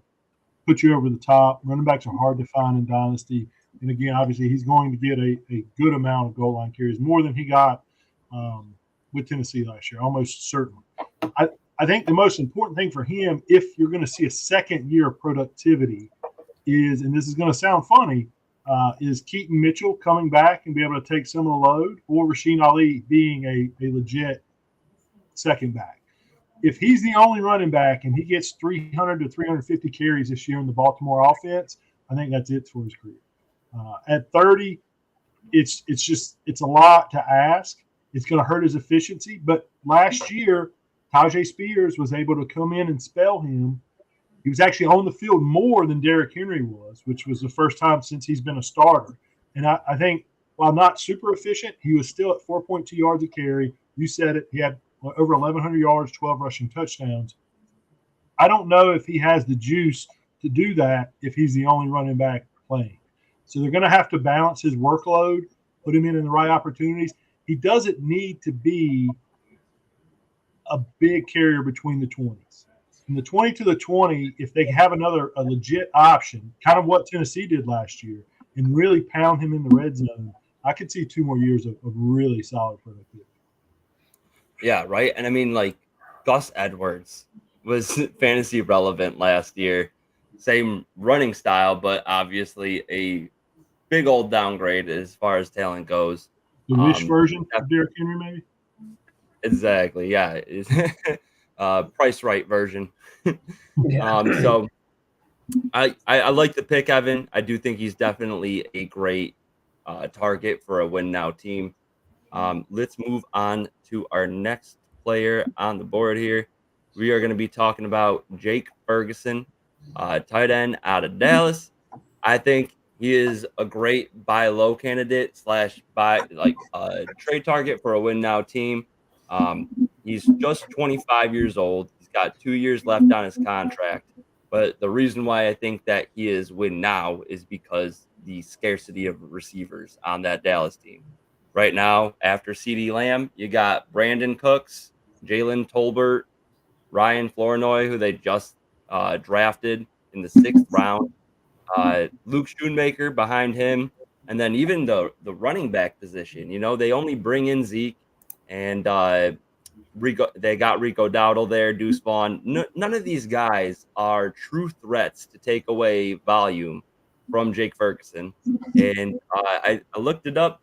put you over the top. Running backs are hard to find in Dynasty. And again, obviously, he's going to get a good amount of goal line carries, more than he got with Tennessee last year, almost certainly. I think the most important thing for him, if you're going to see a second year of productivity, is, and this is going to sound funny, is Keaton Mitchell coming back and be able to take some of the load, or Rasheen Ali being a legit second back. If he's the only running back and he gets 300 to 350 carries this year in the Baltimore offense, I think that's it for his career. At 30, it's a lot to ask. It's going to hurt his efficiency. But last year, Tajay Spears was able to come in and spell him. He was actually on the field more than Derrick Henry was, which was the first time since he's been a starter. And I think while not super efficient, he was still at 4.2 yards a carry. You said it. He had over 1,100 yards, 12 rushing touchdowns. I don't know if he has the juice to do that if he's the only running back playing. So they're going to have to balance his workload, put him in the right opportunities. He doesn't need to be a big carrier between the 20s. From the 20 to the 20, if they have a legit option, kind of what Tennessee did last year, and really pound him in the red zone, I could see 2 more years of really solid productivity. Yeah, right. And I mean, like, Gus Edwards was fantasy relevant last year. Same running style, but obviously a big old downgrade as far as talent goes. The wish version of Derrick Henry, maybe? Exactly. Yeah. Price right version. Yeah. So I like the pick, Evan. I do think he's definitely a great target for a win now team. Let's move on to our next player on the board here. We are going to be talking about Jake Ferguson, tight end out of Dallas. I think he is a great buy low candidate / buy trade target for a win now team. He's just 25 years old. He's got 2 years left on his contract. But the reason why I think that he is win now is because the scarcity of receivers on that Dallas team. Right now, after CeeDee Lamb, you got Brandon Cooks, Jalen Tolbert, Ryan Flournoy, who they just drafted in the 6th round, Luke Schoonmaker behind him, and then even the running back position. You know, they only bring in Zeke, and they got Rico Dowdle there, Deuce Vaughn. None of these guys are true threats to take away volume from Jake Ferguson. And I looked it up.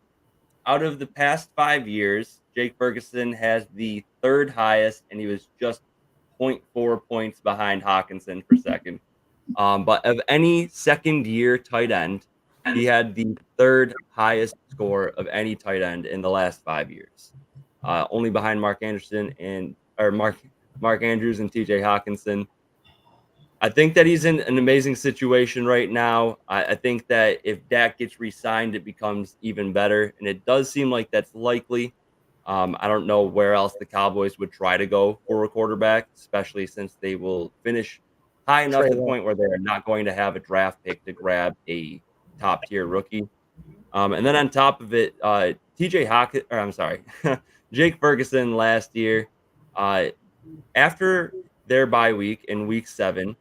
Out of the past 5 years, Jake Ferguson has the 3rd highest, and he was just 0.4 points behind Hawkinson for second. But of any second-year tight end, he had the 3rd highest score of any tight end in the last 5 years, only behind Mark Andrews and TJ Hawkinson. I think that he's in an amazing situation right now. I think that if Dak gets re-signed, it becomes even better, and it does seem like that's likely. I don't know where else the Cowboys would try to go for a quarterback, especially since they will finish high enough to the point where they're not going to have a draft pick to grab a top-tier rookie. And then on top of it, Jake Ferguson last year, after their bye week in week 7,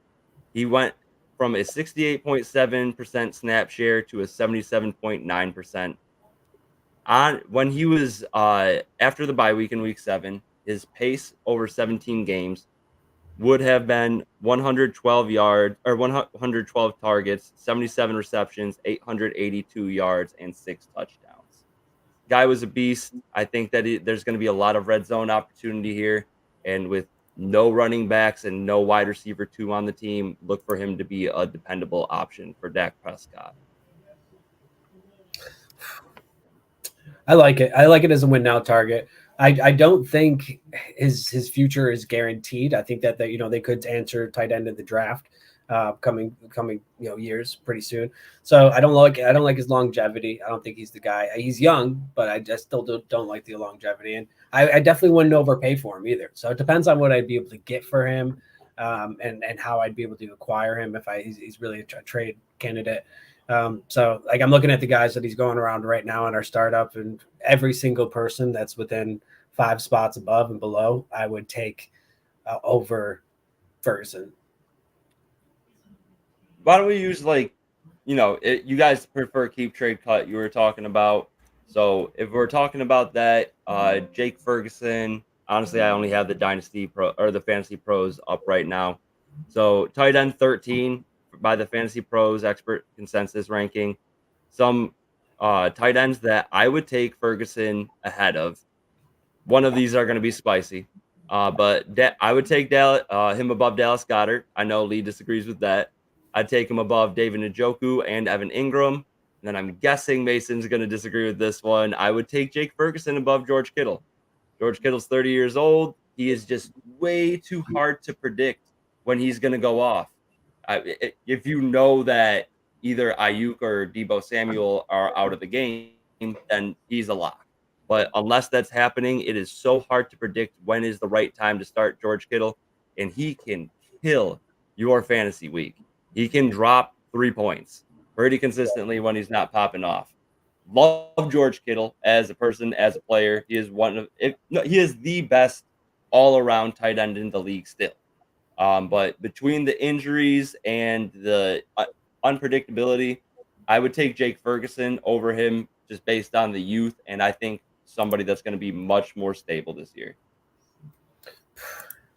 he went from a 68.7% snap share to a 77.9%. When he was after the bye week in week 7, his pace over 17 games would have been 112 targets, 77 receptions, 882 yards, and 6 touchdowns. Guy was a beast. I think that there's going to be a lot of red zone opportunity here, and with no running backs and no wide receiver 2 on the team, look for him to be a dependable option for Dak Prescott. I like it. I like it as a win now target. I don't think his future is guaranteed. I think that they could answer tight end in the draft coming years pretty soon. So I don't like his longevity. I don't think he's the guy. He's young, but I just still don't like the longevity, and I definitely wouldn't overpay for him either. So it depends on what I'd be able to get for him, and how I'd be able to acquire him if he's really a trade candidate. So like I'm looking at the guys that he's going around right now in our startup, and every single person that's within 5 spots above and below, I would take over Ferguson. Why don't we use you guys prefer keep trade cut you were talking about. So if we're talking about that, Jake Ferguson, honestly, I only have the Dynasty Pro or the Fantasy Pros up right now. So tight end 13 by the Fantasy Pros expert consensus ranking. Some tight ends that I would take Ferguson ahead of. One of these are going to be spicy, but I would take him above Dallas Goedert. I know Lee disagrees with that. I'd take him above David Njoku and Evan Ingram. And then I'm guessing Mason's going to disagree with this one. I would take Jake Ferguson above George Kittle. George Kittle's 30 years old. He is just way too hard to predict when he's going to go off. If you know that either Ayuk or Deebo Samuel are out of the game, then he's a lock. But unless that's happening, it is so hard to predict when is the right time to start George Kittle, and he can kill your fantasy week. He can drop 3 points pretty consistently when he's not popping off. Love George Kittle as a person, as a player. He is he is the best all-around tight end in the league still. But between the injuries and the unpredictability, I would take Jake Ferguson over him just based on the youth, and I think somebody that's going to be much more stable this year.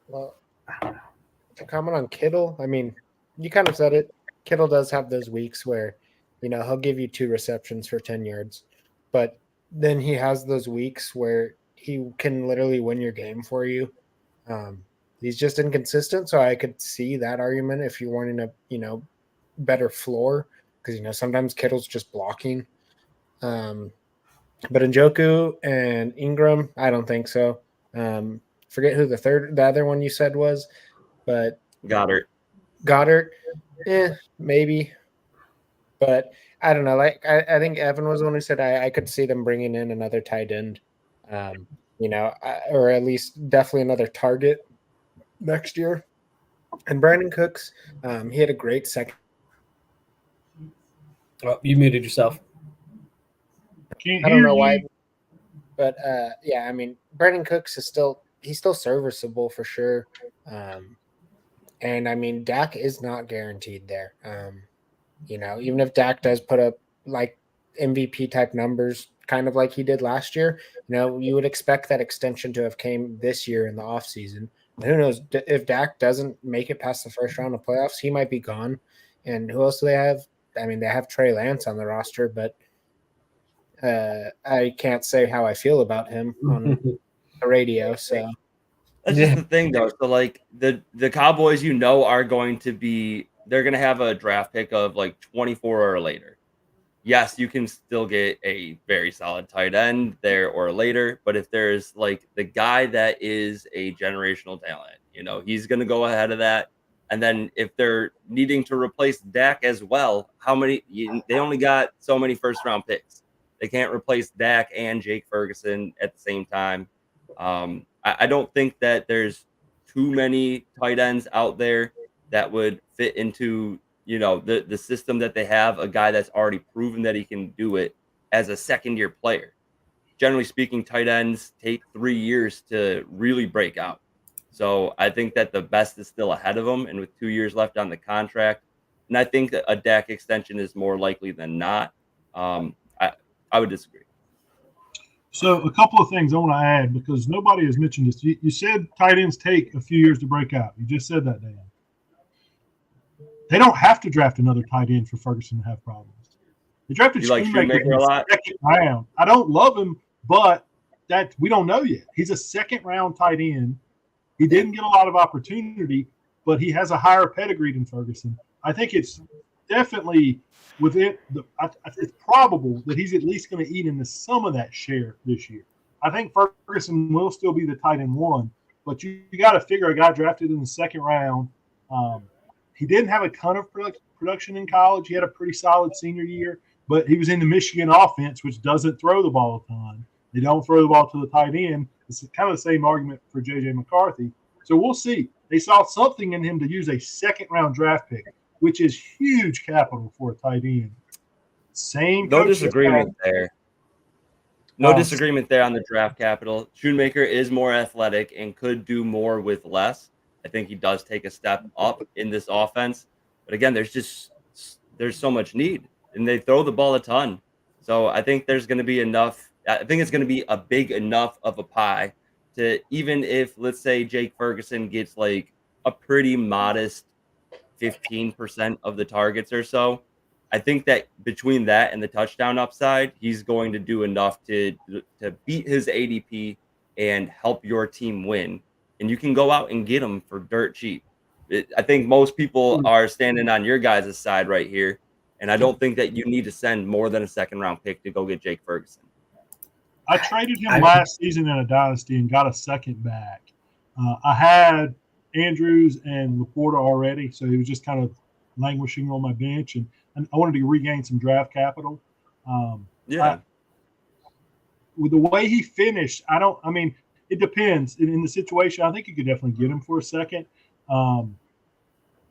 Well, to comment on Kittle, I mean, you kind of said it. Kittle does have those weeks where, he'll give you 2 receptions for 10 yards, but then he has those weeks where he can literally win your game for you. He's just inconsistent, so I could see that argument if you're wanting a, better floor, because, sometimes Kittle's just blocking. But Njoku and Ingram, I don't think so. Forget who the other one you said was, but Goddard, maybe. But I don't know. Like I think Evan was the one who said I could see them bringing in another tight end, or at least definitely another target next year. And Brandon Cooks, he had a great second. Oh, you muted yourself. I don't know why, but yeah, I mean, Brandon Cooks is still serviceable for sure. And I mean, Dak is not guaranteed there. Even if Dak does put up like MVP type numbers, kind of like he did last year, you would expect that extension to have came this year in the offseason. Who knows if Dak doesn't make it past the first round of playoffs, he might be gone. And who else do they have? I mean, they have Trey Lance on the roster, but I can't say how I feel about him on the radio. So that's just the thing, though. So, like the Cowboys, are going to be, they're going to have a draft pick of like 24 or later. Yes, you can still get a very solid tight end there or later, but if there's like the guy that is a generational talent, he's going to go ahead of that. And then if they're needing to replace Dak as well, they only got so many first round picks. They can't replace Dak and Jake Ferguson at the same time. I don't think that there's too many tight ends out there that would fit into, the system that they have, a guy that's already proven that he can do it as a second-year player. Generally speaking, tight ends take 3 years to really break out. So I think that the best is still ahead of him, and with 2 years left on the contract, and I think that a Dak extension is more likely than not. I would disagree. So a couple of things I want to add, because nobody has mentioned this. You said tight ends take a few years to break out. You just said that, Dan. They don't have to draft another tight end for Ferguson to have problems. They drafted Shoemaker in the second round. I don't love him, but that we don't know yet. He's a second-round tight end. He didn't get a lot of opportunity, but he has a higher pedigree than Ferguson. I think it's definitely within it's probable that he's at least going to eat into some of that share this year. I think Ferguson will still be the tight end one, but you got to figure a guy drafted in the second round. He didn't have a ton of production in college. He had a pretty solid senior year, but he was in the Michigan offense, which doesn't throw the ball a ton. They don't throw the ball to the tight end. It's kind of the same argument for J.J. McCarthy. So we'll see. They saw something in him to use a second-round draft pick, which is huge capital for a tight end. No disagreement there. No disagreement there on the draft capital. Shoemaker is more athletic and could do more with less. I think he does take a step up in this offense. But again, there's so much need, and they throw the ball a ton. So I think there's going to be enough. I think it's going to be a big enough of a pie to, even if, let's say, Jake Ferguson gets like a pretty modest 15% of the targets or so, I think that between that and the touchdown upside, he's going to do enough to beat his ADP and help your team win. And you can go out and get him for dirt cheap. I think most people are standing on your guys' side right here. And I don't think that you need to send more than a second round pick to go get Jake Ferguson. I traded him last season in a dynasty and got a second back. I had Andrews and Laporta already, so he was just kind of languishing on my bench, and I wanted to regain some draft capital. With the way he finished, it depends. In the situation, I think you could definitely get him for a second.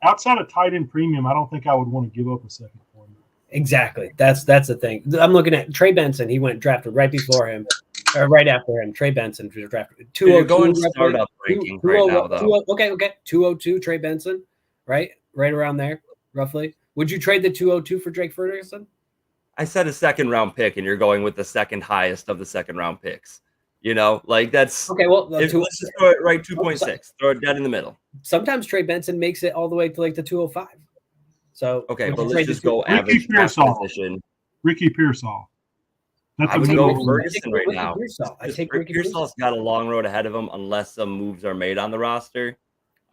Outside of tight end premium, I don't think I would want to give up a second for him. Exactly. That's the thing. I'm looking at Trey Benson. He went drafted right before him, or right after him. Trey Benson was drafted 202. You're going startup ranking right now, though. Okay. 202 Trey Benson, right around there, roughly. Would you trade the 202 for Drake Ferguson? I said a second round pick, and you're going with the second highest of the second round picks. You know, like that's okay. Well, let's just throw it right 2.6. Throw it dead in the middle. Sometimes Trey Benson makes it all the way to like the 205. So okay, but let's just go average position. Ricky Pearsall. I would go Ferguson right now. I take Ricky Pearsall's got a long road ahead of him unless some moves are made on the roster.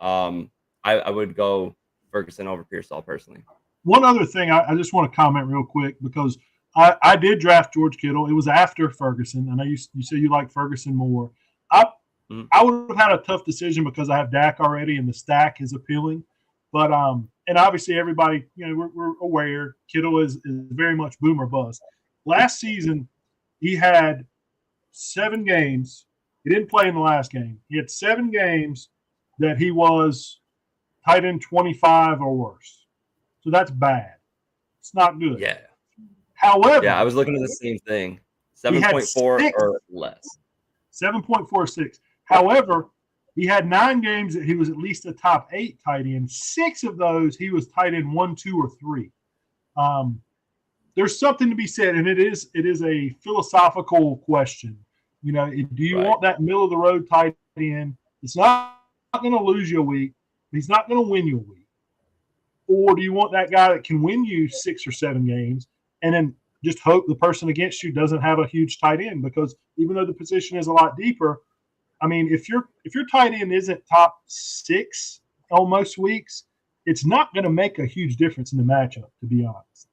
I would go Ferguson over Pearsall personally. One other thing, I just want to comment real quick because I did draft George Kittle. It was after Ferguson. I know you say you like Ferguson more. I would have had a tough decision because I have Dak already and the stack is appealing. But and obviously everybody, we're aware Kittle is very much boom or bust. Last season, he had 7 games. He didn't play in the last game. He had 7 games that he was tight end 25 or worse. So that's bad. It's not good. Yeah. However, I was looking at the same thing. 7.4 or less. 7.46. However, he had 9 games that he was at least a top 8 tight end. 6 of those he was tight end 1, 2, or 3. There's something to be said, and it is a philosophical question. Do you want that middle of the road tight end? It's not going to lose you a week. He's not going to win you a week. Or do you want that guy that can win you 6 or 7 games and then just hope the person against you doesn't have a huge tight end? Because even though the position is a lot deeper, if your tight end isn't top 6 on most weeks, it's not going to make a huge difference in the matchup, to be honest.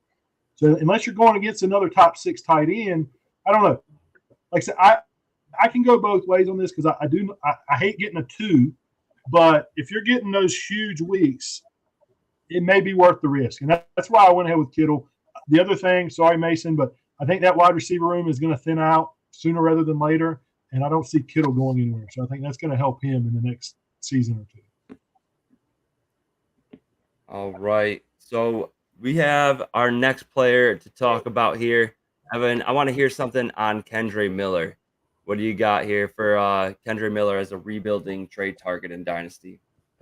So unless you're going against another top 6 tight end, I don't know. Like I said, I can go both ways on this because I hate getting a 2, but if you're getting those huge weeks, it may be worth the risk. And that's why I went ahead with Kittle. The other thing, sorry, Mason, but I think that wide receiver room is going to thin out sooner rather than later, and I don't see Kittle going anywhere. So I think that's going to help him in the next season or 2. All right. So we have our next player to talk about here. Evan, I want to hear something on Kendre Miller. What do you got here for Kendre Miller as a rebuilding trade target in Dynasty?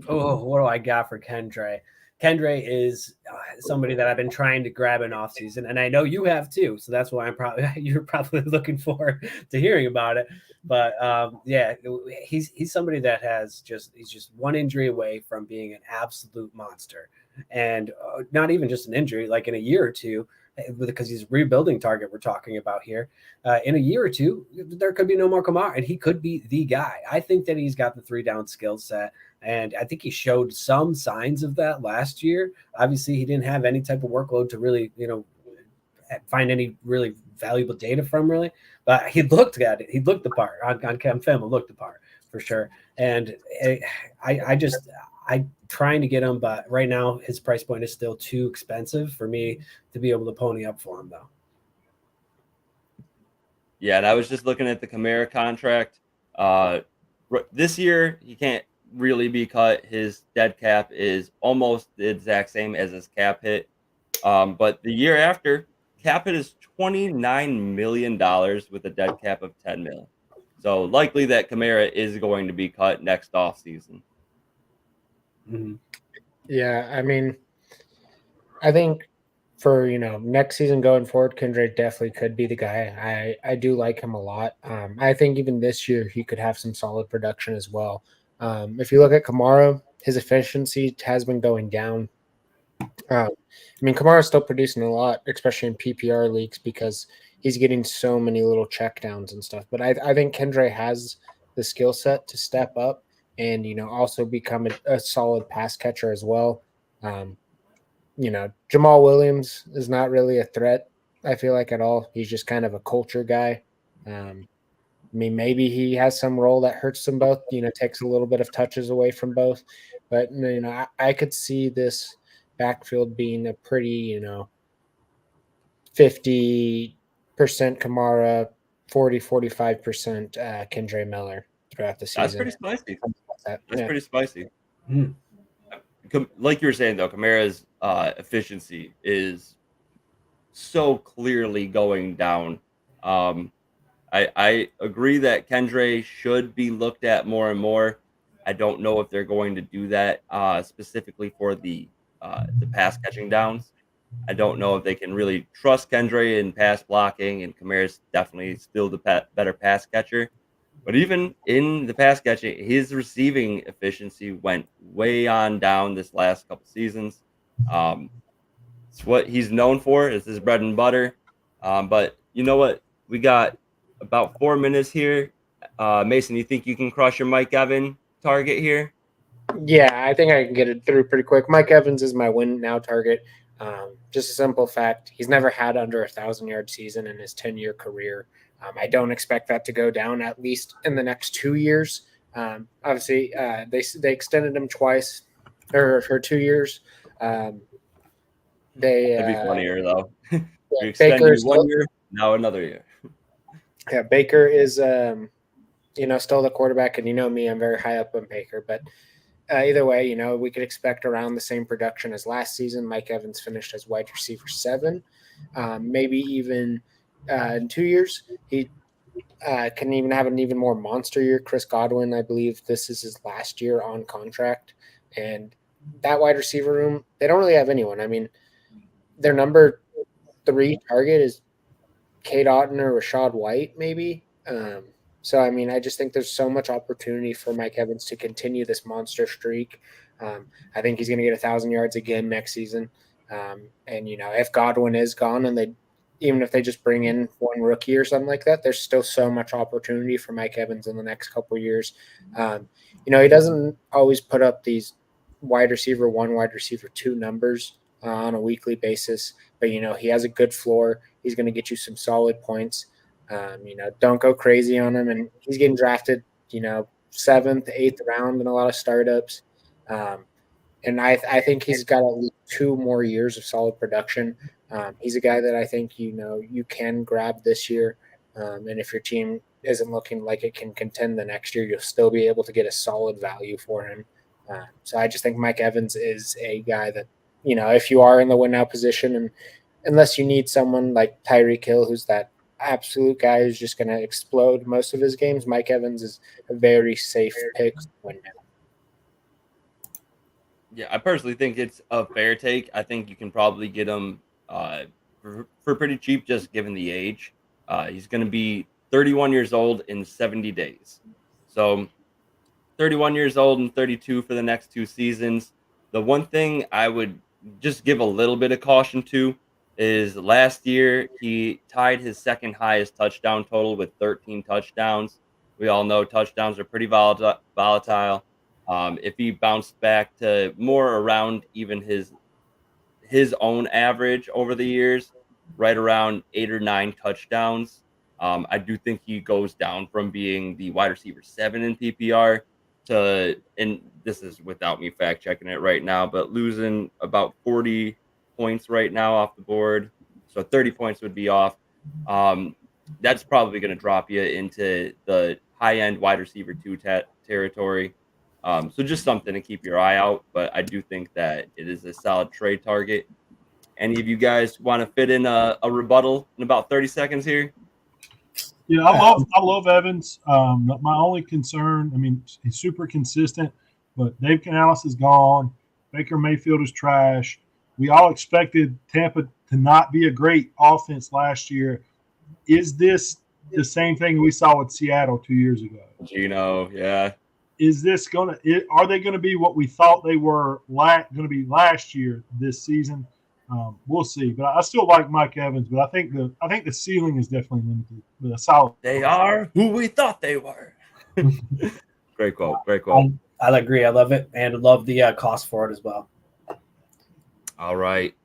Oh, what do I got for Kendre? Kendre is somebody that I've been trying to grab in offseason, and I know you have too. So that's why you're probably looking forward to hearing about it. But he's somebody that he's just one injury away from being an absolute monster, and not even just an injury, like in a year or two, because he's a rebuilding target we're talking about here. In a year or two, there could be no more Kamara, and he could be the guy. I think that he's got the 3-down skill set. And I think he showed some signs of that last year. Obviously, he didn't have any type of workload to really, find any really valuable data from, really. But he looked at it. He looked the part on Cam Film. Looked the part for sure. And I'm trying to get him, but right now his price point is still too expensive for me to be able to pony up for him, though. Yeah, and I was just looking at the Kamara contract. This year, he can't really be cut. His dead cap is almost the exact same as his cap hit. But the year after, cap hit is $29 million with a dead cap of $10 million. So likely that Kamara is going to be cut next offseason. Mm-hmm. Yeah, I think for next season going forward, Kendre definitely could be the guy. I do like him a lot. I think even this year he could have some solid production as well. If you look at Kamara, his efficiency has been going down. Kamara's still producing a lot, especially in PPR leagues, because he's getting so many little checkdowns and stuff. But I think Kendre has the skill set to step up and also become a solid pass catcher as well. Jamal Williams is not really a threat, I feel like, at all. He's just kind of a culture guy. I mean, maybe he has some role that hurts them both, takes a little bit of touches away from both. But, I could see this backfield being a pretty, 50% Kamara, 45% Kendre Miller throughout the That's season. pretty spicy. That's Yeah. pretty spicy. Mm. Like you were saying, though, Kamara's efficiency is so clearly going down. I agree that Kendre should be looked at more and more. I don't know if they're going to do that specifically for the pass catching downs. I don't know if they can really trust Kendre in pass blocking, and Kamara's definitely still the better pass catcher. But even in the pass catching, his receiving efficiency went way on down this last couple seasons. It's what he's known for. It's his bread and butter. But you know what? We got about 4 minutes here. Mason, you think you can crush your Mike Evans target here? Yeah, I think I can get it through pretty quick. Mike Evans is my win now target. Just a simple fact. He's never had under 1,000-yard season in his 10-year career. I don't expect that to go down, at least in the next 2 years. Obviously, they extended him twice or for 2 years. That'd be funnier, though. Yeah, We extend you Baker's 1 year, now another year. Yeah, Baker is, still the quarterback, and me, I'm very high up on Baker. But either way, we could expect around the same production as last season. Mike Evans finished as wide receiver 7, maybe even in 2 years. He can even have an even more monster year. Chris Godwin, I believe this is his last year on contract. And that wide receiver room, they don't really have anyone. I mean, their number 3 target is Kate Otten or Rashad White, maybe. So, I mean, I just think there's so much opportunity for Mike Evans to continue this monster streak. I think he's going to get 1,000 yards again next season. And, if Godwin is gone and even if they just bring in one rookie or something like that, there's still so much opportunity for Mike Evans in the next couple of years. He doesn't always put up these wide receiver 1, wide receiver 2 numbers on a weekly basis, but, he has a good floor. He's going to get you some solid points. Don't go crazy on him. And he's getting drafted, 7th, 8th round in a lot of startups. And I think he's got at least 2 more years of solid production. He's a guy that I think, you can grab this year. And if your team isn't looking like it can contend the next year, you'll still be able to get a solid value for him. So I just think Mike Evans is a guy that, if you are in the win now position, and unless you need someone like Tyreek Hill, who's that absolute guy who's just going to explode most of his games, Mike Evans is a very safe pick to win now. Yeah, I personally think it's a fair take. I think you can probably get him for pretty cheap, just given the age. He's going to be 31 years old in 70 days. So 31 years old and 32 for the next 2 seasons. The one thing I would just give a little bit of caution to is last year he tied his second highest touchdown total with 13 touchdowns. We all know touchdowns are pretty volatile. If he bounced back to more around even his own average over the years, right around 8 or 9 touchdowns, I do think he goes down from being the wide receiver 7 in PPR to, and this is without me fact checking it right now, but losing about 40 points right now off the board. So 30 points would be off. That's probably going to drop you into the high end wide receiver 2 territory. So just something to keep your eye out. But I do think that it is a solid trade target. Any of you guys want to fit in a rebuttal in about 30 seconds here? Yeah, I love Evans. My only concern, I mean, he's super consistent, but Dave Canales is gone. Baker Mayfield is trash. We all expected Tampa to not be a great offense last year. Is this the same thing we saw with Seattle 2 years ago? Gino, yeah. Is this are they going to be what we thought they were going to be last year this season? We'll see. But I still like Mike Evans, but I think the ceiling is definitely limited. But a solid. They are who we thought they were. Great quote. Great quote. I agree. I love it, and love the cost for it as well. All right.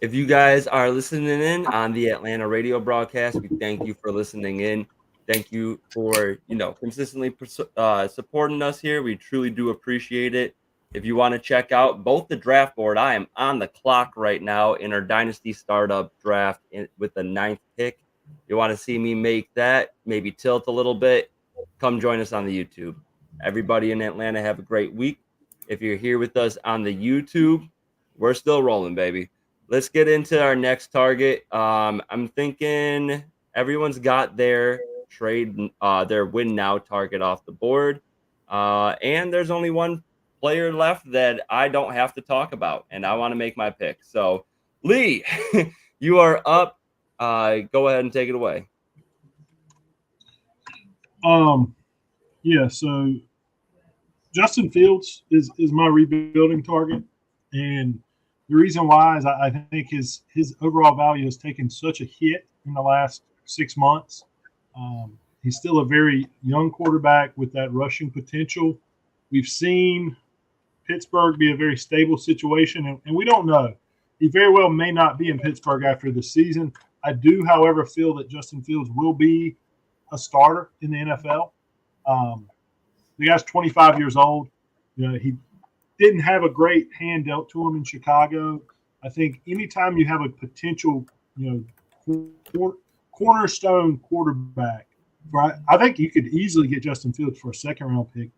If you guys are listening in on the Atlanta radio broadcast, we thank you for listening in. Thank you for, consistently supporting us here. We truly do appreciate it. If you want to check out both the draft board, I am on the clock right now in our Dynasty startup draft with the 9th pick. You want to see me make that, maybe tilt a little bit, come join us on the YouTube. Everybody in Atlanta, have a great week. If you're here with us on the YouTube, we're still rolling, baby. Let's get into our next target. I'm thinking everyone's got their their win now target off the board. And there's only one player left that I don't have to talk about, and I want to make my pick. So, Lee, you are up. Go ahead and take it away. Yeah, so Justin Fields is my rebuilding target. And the reason why is I think his overall value has taken such a hit in the last 6 months. He's still a very young quarterback with that rushing potential. We've seen Pittsburgh be a very stable situation, and we don't know. He very well may not be in Pittsburgh after the season. I do, however, feel that Justin Fields will be a starter in the NFL. The guy's 25 years old. He didn't have a great hand dealt to him in Chicago. I think anytime you have a potential, cornerstone quarterback, right? I think you could easily get Justin Fields for a 2nd-round pick,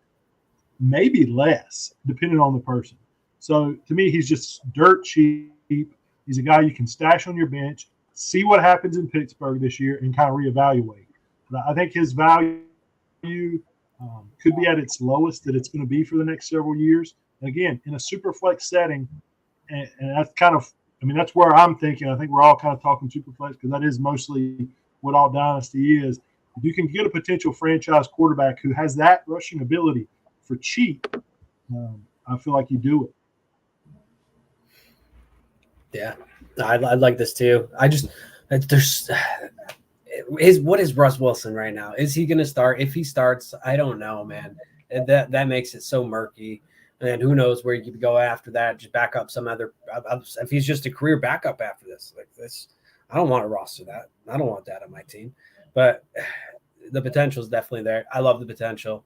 maybe less, depending on the person. So to me, he's just dirt cheap. He's a guy you can stash on your bench, see what happens in Pittsburgh this year, and kind of reevaluate. But I think his value could be at its lowest that it's going to be for the next several years. And again, in a super flex setting, and that's kind of, that's where I'm thinking. I think we're all kind of talking super flex because that is mostly what all Dynasty is. If you can get a potential franchise quarterback who has that rushing ability for cheap, I feel like you do it. Yeah, I like this too. What is Russ Wilson right now? Is he going to start? If he starts, I don't know, man. That makes it so murky. And who knows where you could go after that? Just back up some other. If he's just a career backup after this, like this, I don't want to roster that. I don't want that on my team. But the potential is definitely there. I love the potential.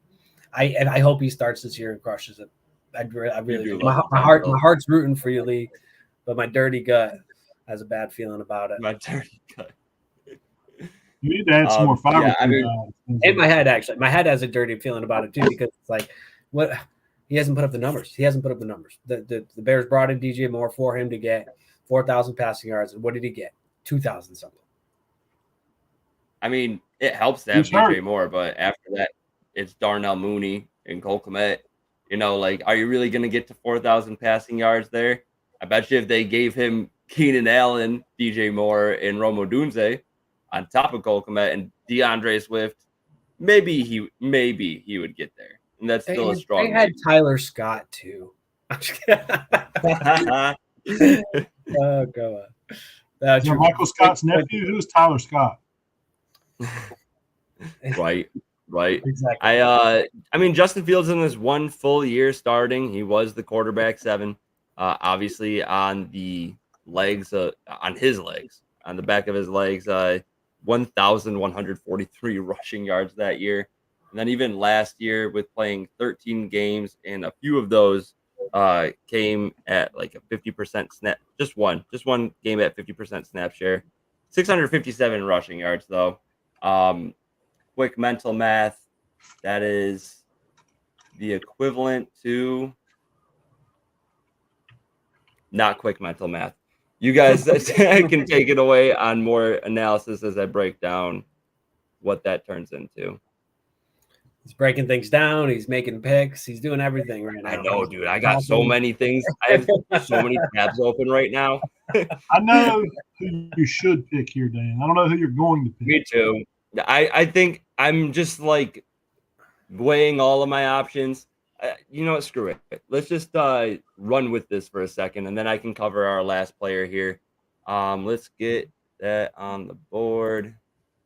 I hope he starts this year and crushes it. I really do. My heart's rooting for you, Lee, but my dirty gut has a bad feeling about it. My dirty gut. You need to add some more fiber. Yeah, in my head, actually, my head has a dirty feeling about it too because it's like, what he hasn't put up the numbers. The Bears brought in DJ Moore for him to get 4,000 passing yards, and what did he get? 2,000 something. It helps to have DJ Moore, but after that, it's Darnell Mooney and Cole Kmet. Are you really going to get to 4,000 passing yards there? I bet you if they gave him Keenan Allen, DJ Moore, and Rome Odunze on top of Cole Kmet and DeAndre Swift, maybe he would get there. And that's still a strong. They had Tyler Scott too. Oh, go on. Michael Scott's nephew. Who's Tyler Scott? Right. Exactly. Justin Fields in this one full year starting, he was the quarterback 7. Obviously on the legs, on the back of his legs, 1,143 rushing yards that year. And then even last year with playing 13 games, and a few of those came at like a 50% snap. Just one game at 50% snap share. 657 rushing yards though. Quick mental math. That is the equivalent to not quick mental math. You guys can take it away on more analysis as I break down what that turns into. He's breaking things down. He's making picks. He's doing everything right now. I know, dude. I got so many things. I have so many tabs open right now. I know who you should pick here, Dan. I don't know who you're going to pick. Me too. I think I'm just like weighing all of my options. You know what? Screw it. Let's just run with this for a second, and then I can cover our last player here. Let's get that on the board.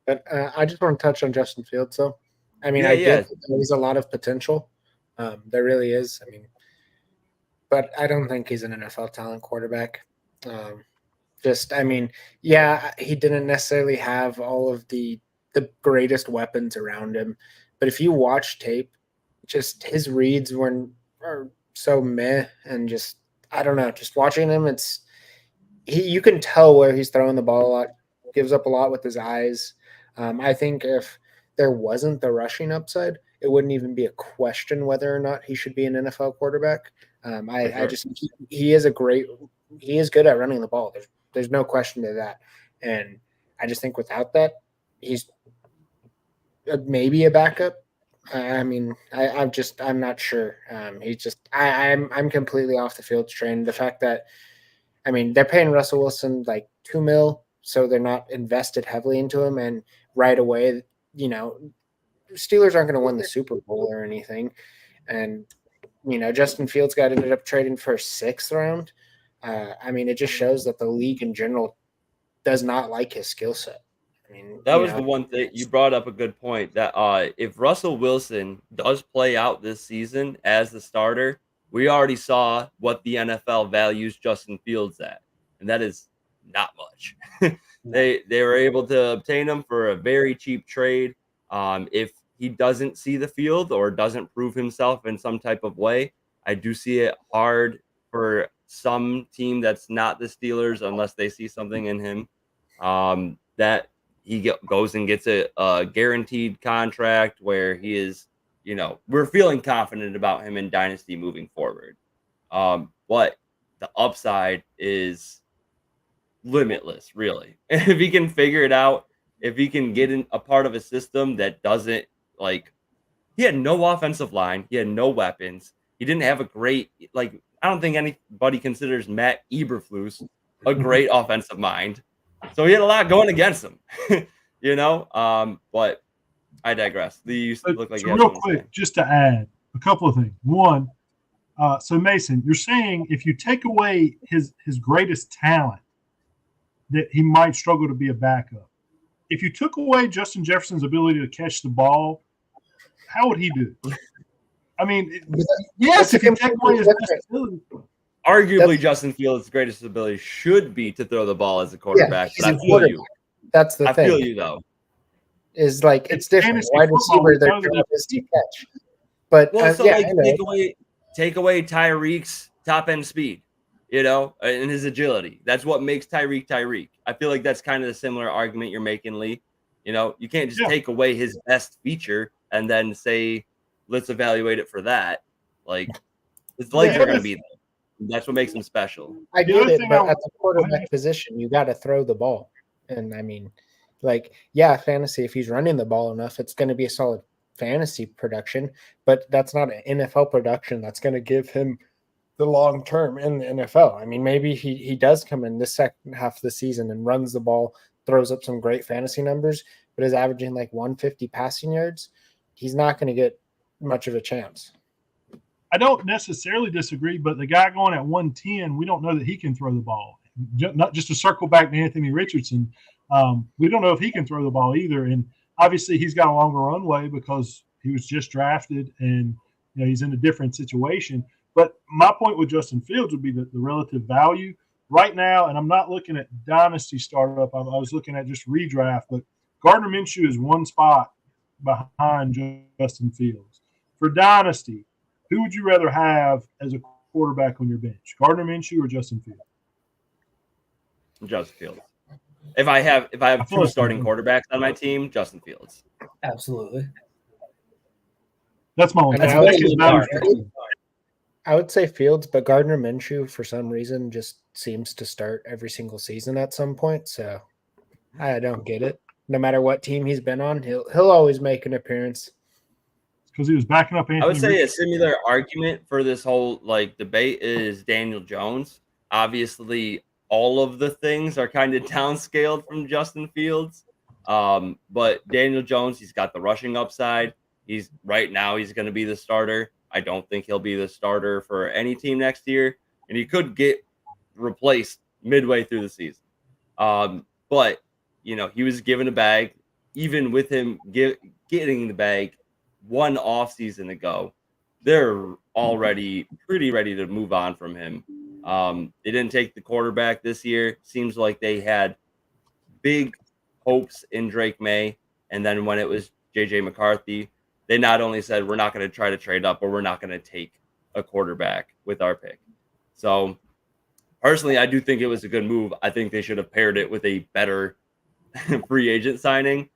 But I just want to touch on Justin Fields, though. I get there's a lot of potential. There really is. but I don't think he's an NFL talent quarterback. I mean, yeah, he didn't necessarily have all of the greatest weapons around him, but if you watch tape, just his reads are so meh, and just I don't know, just watching him, you can tell where he's throwing the ball a lot, gives up a lot with his eyes. I think if there wasn't the rushing upside, it wouldn't even be a question whether or not he should be an NFL quarterback. I just he is he is good at running the ball. There's no question to that, and I just think without that, he's maybe a backup. I mean, I'm not sure. I'm completely off the field train. The fact that I mean they're paying Russell Wilson like $2 million, so they're not invested heavily into him, and right away, Steelers aren't going to win the Super Bowl or anything, and Justin Fields ended up trading for a 6th round. I mean, it just shows that the league in general does not like his skill set. I mean, that was the one thing you brought up, a good point, that if Russell Wilson does play out this season as the starter, we already saw what the NFL values Justin Fields at, and that is not much. They were able to obtain him for a very cheap trade. If he doesn't see the field or doesn't prove himself in some type of way, I do see it hard for some team that's not the Steelers, unless they see something in him, that he goes and gets a guaranteed contract where he is, we're feeling confident about him in Dynasty moving forward. But the upside is limitless, really. If he can figure it out, if he can get in a part of a system that doesn't, he had no offensive line, he had no weapons, he didn't have a great, I don't think anybody considers Matt Eberflus a great offensive mind. So he had a lot going against him, but I digress. You look like you have real something to quick, say. just to add a couple of things. One, so Mason, you're saying if you take away his greatest talent, that he might struggle to be a backup. If you took away Justin Jefferson's ability to catch the ball, how would he do? I mean, yes, if you take away his best ability. Arguably, Justin Fields' greatest ability should be to throw the ball as a quarterback. Yeah, but I feel you. That's the thing. I feel you, though. It's different. fantasy Wide football, receiver, their we know job is to catch. But take away Tyreek's top end speed, and his agility. That's what makes Tyreek. I feel like that's kind of the similar argument you're making, Lee. You can't just take away his best feature and then say, let's evaluate it for that. His legs are going to be there. That's what makes him special. I get it, but at the quarterback position, you got to throw the ball. And I mean, fantasy, if he's running the ball enough, it's going to be a solid fantasy production, but that's not an NFL production that's going to give him the long term in the NFL. I mean, maybe he does come in the second half of the season and runs the ball, throws up some great fantasy numbers, but is averaging 150 passing yards. He's not going to get much of a chance. I don't necessarily disagree, but the guy going at 110, we don't know that he can throw the ball. Not just to circle back to Anthony Richardson, we don't know if he can throw the ball either. And obviously, he's got a longer runway because he was just drafted and he's in a different situation. But my point with Justin Fields would be the relative value right now. And I'm not looking at Dynasty startup. I was looking at just redraft. But Gardner Minshew is one spot behind Justin Fields. For Dynasty, who would you rather have as a quarterback on your bench, Gardner Minshew or Justin Fields? Justin Fields. If I have two starting quarterbacks on my team, Justin Fields. Absolutely. That's my one. I would say Fields, but Gardner Minshew for some reason just seems to start every single season at some point. So I don't get it. No matter what team he's been on, he'll always make an appearance. Because he was backing up Anthony. I would say a similar argument for this whole debate is Daniel Jones. Obviously, all of the things are kind of downscaled from Justin Fields. But Daniel Jones, he's got the rushing upside. He's going to be the starter. I don't think he'll be the starter for any team next year. And he could get replaced midway through the season. But, he was given a bag. Even with him getting the bag one off season ago, they're already pretty ready to move on from him. They didn't take the quarterback this year. Seems like they had big hopes in Drake May, and then when it was JJ McCarthy, they not only said we're not going to try to trade up, but we're not going to take a quarterback with our pick. So personally, I do think it was a good move. I think they should have paired it with a better free agent signing,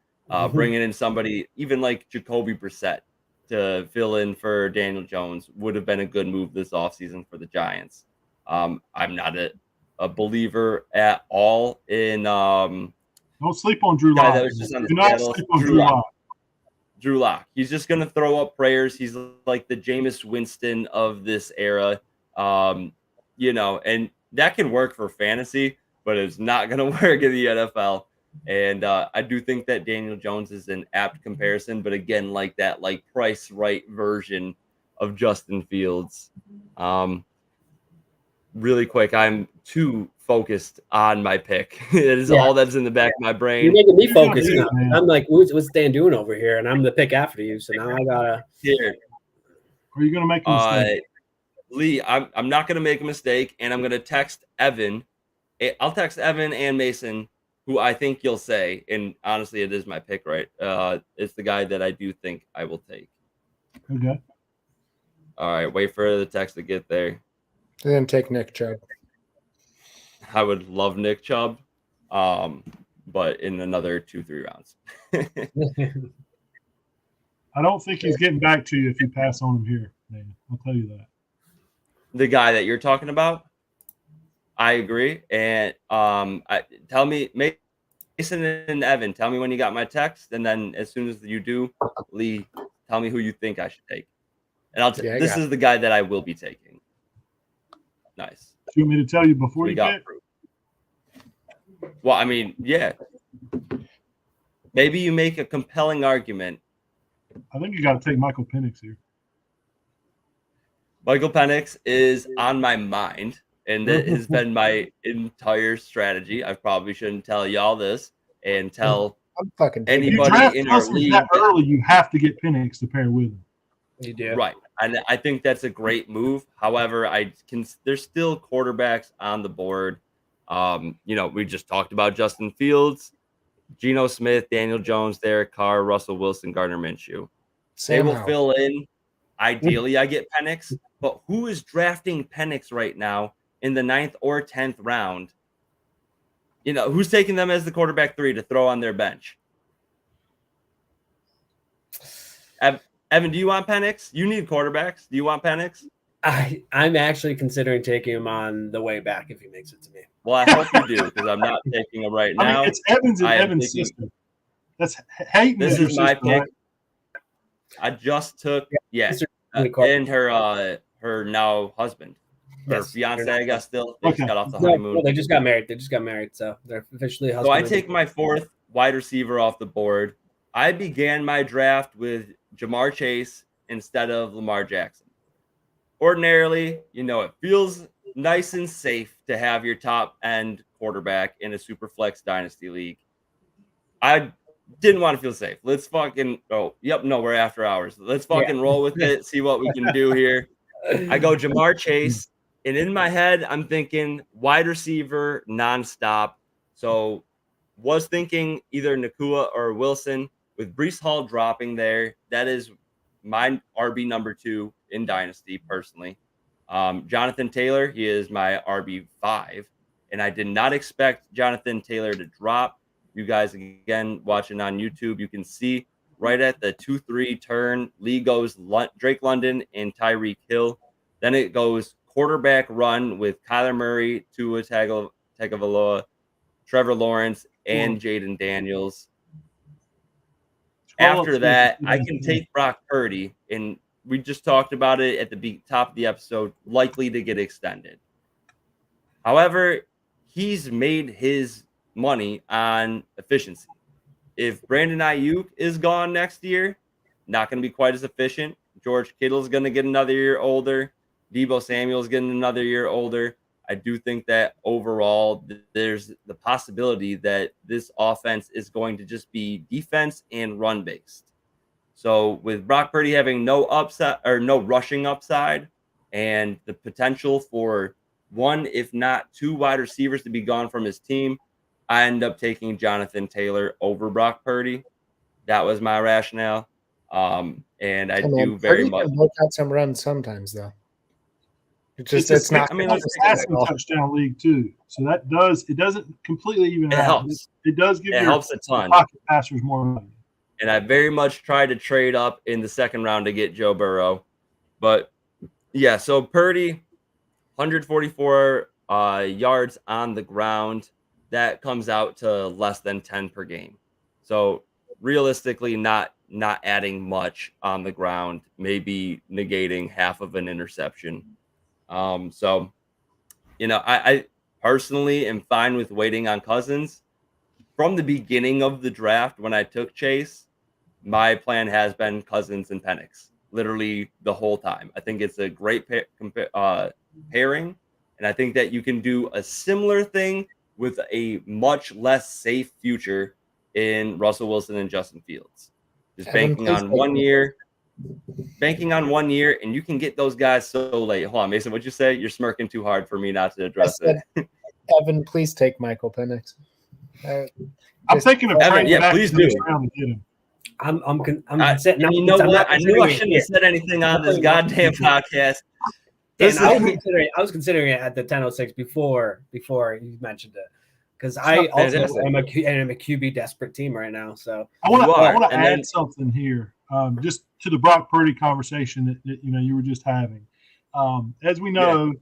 bringing in somebody even like Jacoby Brissett to fill in for Daniel Jones would have been a good move this offseason for the Giants. I'm not a believer at all in Don't sleep on Drew guy Lock. that was just on the Do not Seattle. sleep on Drew Lock. Drew Lock. He's just going to throw up prayers. He's like the Jameis Winston of this era, you know, and that can work for fantasy, but it's not going to work in the NFL. And I do think that Daniel Jones is an apt comparison, but again, like that, like price right version of Justin Fields. Really quick, I'm too focused on my pick. It is all that's in the back of my brain. You're making me focus Yeah, now. man. I'm like, what's Dan doing over here? And I'm the pick after you, so now I gotta. Here, Are you going to make a mistake? Lee, I'm not going to make a mistake, and I'm going to text Evan. I'll text Evan and Mason, who I think you'll say, and honestly, it is my pick, right? It's the guy that I do think I will take. Okay. All right, wait for the text to get there. And then take Nick Chubb. I would love Nick Chubb, but in another 2-3 rounds. I don't think he's getting back to you if you pass on him here, man. I'll tell you that. The guy that you're talking about, I agree. And tell me, Mason and Evan, tell me when you got my text, and then as soon as you do, Lee, tell me who you think I should take. And this is the guy that I will be taking. Nice. Do you want me to tell you before We you got pick? proof. Well, I mean, yeah. Maybe you make a compelling argument. I think you got to take Michael Penix here. Michael Penix is on my mind, and that has been my entire strategy. I probably shouldn't tell y'all this and tell I'm fucking If you anybody draft in our Cousins league. that early, you have to get Penix to pair with him. You do. Right. And I think that's a great move. However, there's still quarterbacks on the board. You know, we just talked about Justin Fields, Geno Smith, Daniel Jones, Derek Carr, Russell Wilson, Gardner Minshew. They will fill in. Ideally, I get Penix, but who is drafting Penix right now in the 9th or 10th round? You know, who's taking them as the quarterback 3 to throw on their bench? Evan, do you want Penix? You need quarterbacks. Do you want Penix? I'm actually considering taking him on the way back if he makes it to me. Well, I hope you do, because I'm not taking him right now. I mean, it's Evans and I am Evans' thinking- system. That's Hayton. This your is my sister, pick. right? I just took Really and her now husband, her Yes. fiance. I guess still they just Okay. got off the No, honeymoon. they just got married. So they're officially husband. So I and take my 4th wide receiver off the board. I began my draft with Jamar Chase instead of Lamar Jackson. Ordinarily, you know, it feels nice and safe to have your top end quarterback in a super flex dynasty league. I didn't want to feel safe. Let's fucking we're after hours. Let's fucking roll with it, see what we can do here. I go Jamar Chase, and in my head, I'm thinking wide receiver nonstop. So was thinking either Nakua or Wilson. With Breece Hall dropping there, that is my RB number 2 in Dynasty personally. Jonathan Taylor, he is my RB5, and I did not expect Jonathan Taylor to drop. You guys, again, watching on YouTube, you can see right at the 2-3 turn, Lee goes Drake London and Tyreek Hill. Then it goes quarterback run with Kyler Murray, Tua Tagovailoa, Trevor Lawrence, and Jaden Daniels. After that, I can take Brock Purdy, and we just talked about it at the top of the episode, likely to get extended. However, he's made his money on efficiency. If Brandon Ayuk is gone next year, not going to be quite as efficient. George Kittle's going to get another year older. Deebo Samuel's getting another year older. I do think that overall there's the possibility that this offense is going to just be defense and run based. So with Brock Purdy having no upside or no rushing upside and the potential for one, if not two wide receivers to be gone from his team, I end up taking Jonathan Taylor over Brock Purdy. That was my rationale. And I do very Purdy much. can work out some runs sometimes, though. It's not. I mean, it's a passing touchdown league too, so it doesn't completely even It out. helps. It does give It your helps a ton. pocket passers more money. And I very much tried to trade up in the second round to get Joe Burrow. But yeah, so Purdy, 144 yards on the ground. That comes out to less than 10 per game. So realistically, not adding much on the ground, maybe negating half of an interception. So, I personally am fine with waiting on Cousins. From the beginning of the draft, when I took Chase, my plan has been Cousins and Penix, literally the whole time. I think it's a great pairing, and I think that you can do a similar thing with a much less safe future in Russell Wilson and Justin Fields. Just banking on 1 year, and you can get those guys so late. Hold on, Mason, what'd you say? You're smirking too hard for me not to address it. Evan, please take Michael Penix. I'm thinking of Evan, trading yeah, back please to this do. round to get him. You know what? I knew I shouldn't have said anything on this goddamn podcast. And I was considering it at the 10:06 before you mentioned it, because I also am a QB desperate team right now. So I want to and add something here, just to the Brock Purdy conversation that you were just having. As we know,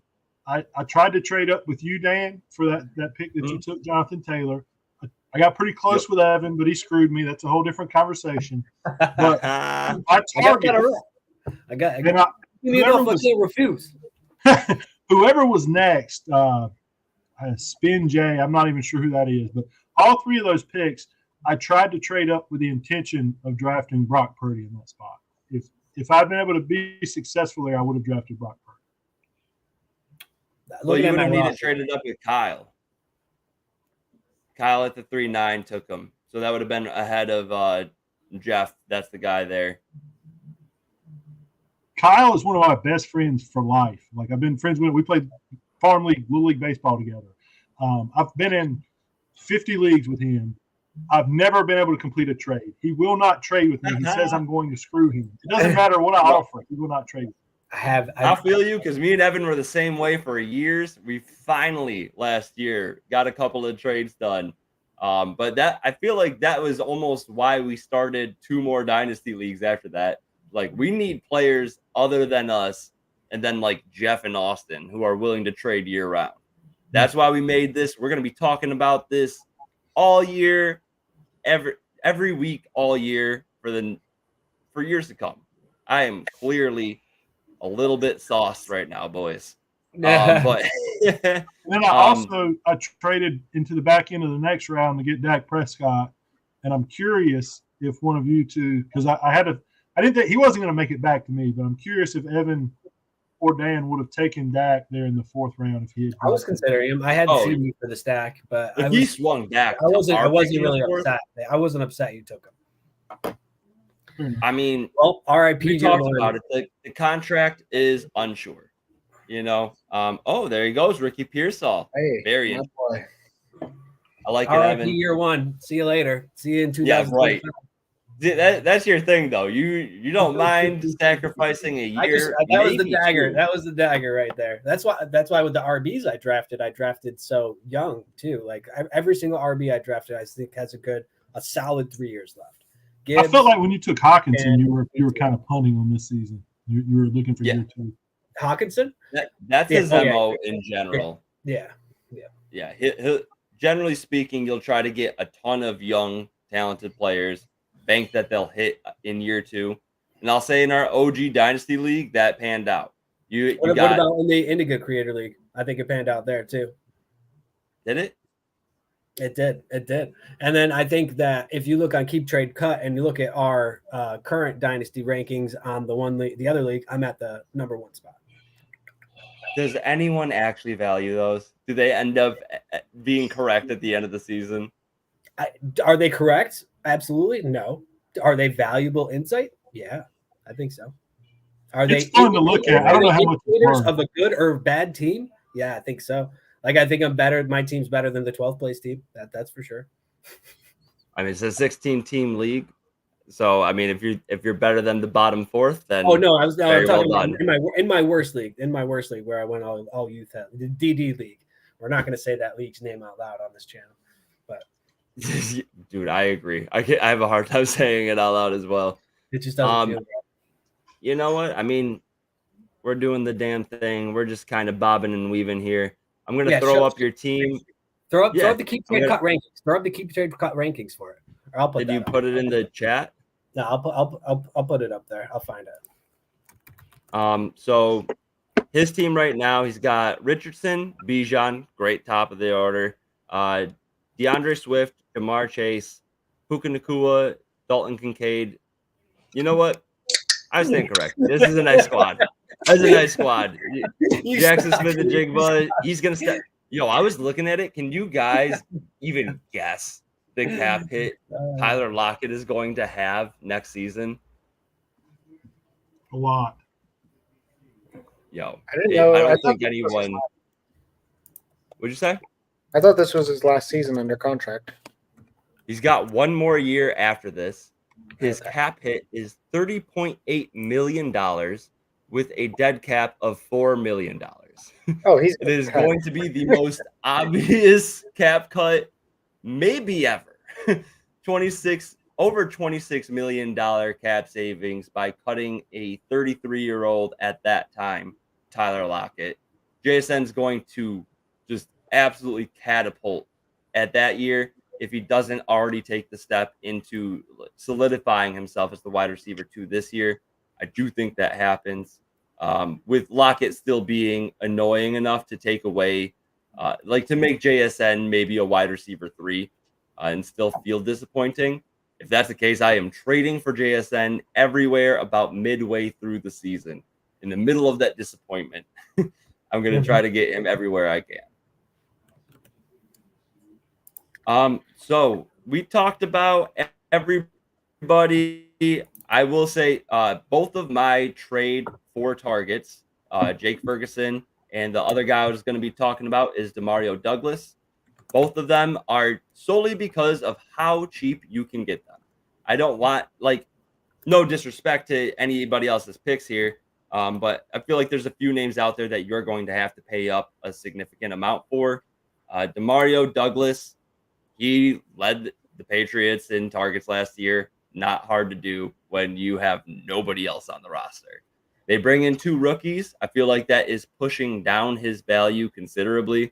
I tried to trade up with you, Dan, for that pick that you took, Jonathan Taylor. I got pretty close with Evan, but he screwed me. That's a whole different conversation. But my target, I can't refuse. Whoever was next, Spin J, I'm not even sure who that is, but all three of those picks, I tried to trade up with the intention of drafting Brock Purdy in that spot. If I'd been able to be successful there, I would have drafted Brock Purdy. Well, you would have needed traded up with Kyle. Kyle at the 3-9 took him. So that would have been ahead of Jeff. That's the guy there. Kyle is one of my best friends for life. Like, I've been friends with him. We played farm league, little league baseball together. I've been in 50 leagues with him. I've never been able to complete a trade. He will not trade with me. He says I'm going to screw him. It doesn't matter what I offer. He will not trade with me. I feel you, because me and Evan were the same way for years. We finally last year got a couple of trades done. But that, I feel like that was almost why we started 2 more dynasty leagues after that. Like, we need players other than us, and then like Jeff and Austin, who are willing to trade year round. That's why we made this. We're going to be talking about this all year, every week, all year for years to come. I am clearly a little bit sauced right now, boys. But and then I traded into the back end of the next round to get Dak Prescott, and I'm curious if one of you two, because I didn't think he wasn't going to make it back to me, but I'm curious if Evan or Dan would have taken Dak there in the 4th round if he had. I was considering him. I hadn't seen you for the stack, but if he swung Dak, I wasn't really upset. I wasn't upset you took him. I mean, well, RIP. We talked about it. The contract is unsure. There he goes, Ricky Pearsall. Hey, Variant. I like it, RIP Evan. year 1. See you later. See you in 2000. Yeah, right. That's your thing, though. You don't mind sacrificing a year. That was the dagger. That was the dagger right there. That's why with the RBs I drafted so young too. Like every single RB I drafted, I think has a solid 3 years left. I felt like when you took Hawkinson, you were kind of punting on this season. You were looking for year 2. Hawkinson? That's his MO in general. Yeah. He'll, generally speaking, you'll try to get a ton of young, talented players, bank that they'll hit in year 2. And I'll say in our OG Dynasty League, that panned out. What about in the Indigo Creator League? I think it panned out there too. Did it? It did. And then I think that if you look on Keep Trade Cut and you look at our current Dynasty rankings on the other league, I'm at the number 1 spot. Does anyone actually value those? Do they end up being correct at the end of the season? Are they correct? Absolutely no. Are they valuable insight? Yeah, I think so. Are It's fun to look at. I don't know how much it's indicators worth. of a good or bad team? Yeah, I think so. Like I think I'm better. My team's better than the 12th place team. That's for sure. I mean, it's a 16-team league, so I mean, if you're better than the bottom fourth, then Oh no, I'm very talking well about done. in my worst league. In my worst league where I went all youth the DD league. We're not going to say that league's name out loud on this channel. But Dude, I agree. I have a hard time saying it out loud as well. it just doesn't feel right. You know what? I mean, we're doing the damn thing. We're just kind of bobbing and weaving here. I'm gonna throw up your team. Throw up Yeah, the keep trade cut rankings. Throw up the keep trade cut rankings for it. Or I'll put Did that you up. put it in the chat? No, I'll put it up there. I'll find it. So his team right now, he's got Richardson, Bijan, great top of the order. DeAndre Swift, Jamar Chase, Puka Nacua, Dalton Kincaid. You know what? I stand correct. This is a nice squad. That's a nice squad. Jackson Smith and Jigba, he's gonna step. Yo, I was looking at it. Can you guys even guess the cap hit Tyler Lockett is going to have next season? A lot. Yo, I didn't know. I I don't thought think this was anyone. What'd you say? I thought this was his last season under contract. He's got one more year after this. His Okay. cap hit is $30.8 million with a dead cap of $4 million. Oh, he's It is cut. going to be the most obvious cap cut maybe ever. Over $26 million cap savings by cutting a 33-year-old at that time, Tyler Lockett. JSN's going to just absolutely catapult at that year if he doesn't already take the step into solidifying himself as the wide receiver 2 this year. I do think that happens. With Lockett still being annoying enough to take away, to make JSN maybe a wide receiver 3 and still feel disappointing. If that's the case, I am trading for JSN everywhere about midway through the season. In the middle of that disappointment, I'm going to try to get him everywhere I can. So we talked about everybody. I will say both of my trade for targets, Jake Ferguson and the other guy I was going to be talking about is Demario Douglas. Both of them are solely because of how cheap you can get them. I don't want, no disrespect to anybody else's picks here, but I feel like there's a few names out there that you're going to have to pay up a significant amount for. Demario Douglas, he led the Patriots in targets last year. Not hard to do when you have nobody else on the roster. They bring in 2 rookies. I feel like that is pushing down his value considerably.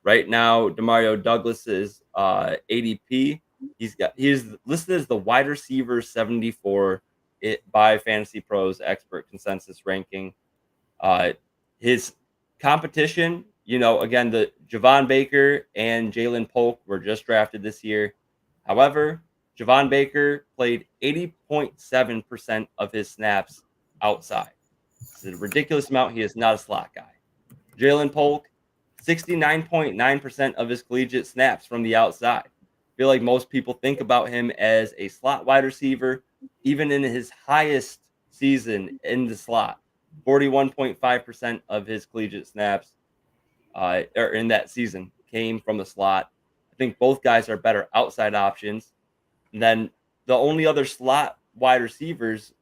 Right now, Demario Douglas's ADP, he's listed as the wide receiver 74 by Fantasy Pros expert consensus ranking. His competition, again, the Javon Baker and Jalen Polk were just drafted this year. However, Javon Baker played 80.7% of his snaps outside. It's a ridiculous amount. He is not a slot guy. Jalen Polk, 69.9% of his collegiate snaps from the outside. I feel like most people think about him as a slot wide receiver, even in his highest season in the slot. 41.5% of his collegiate snaps or in that season came from the slot. I think both guys are better outside options. And then the only other slot wide receivers,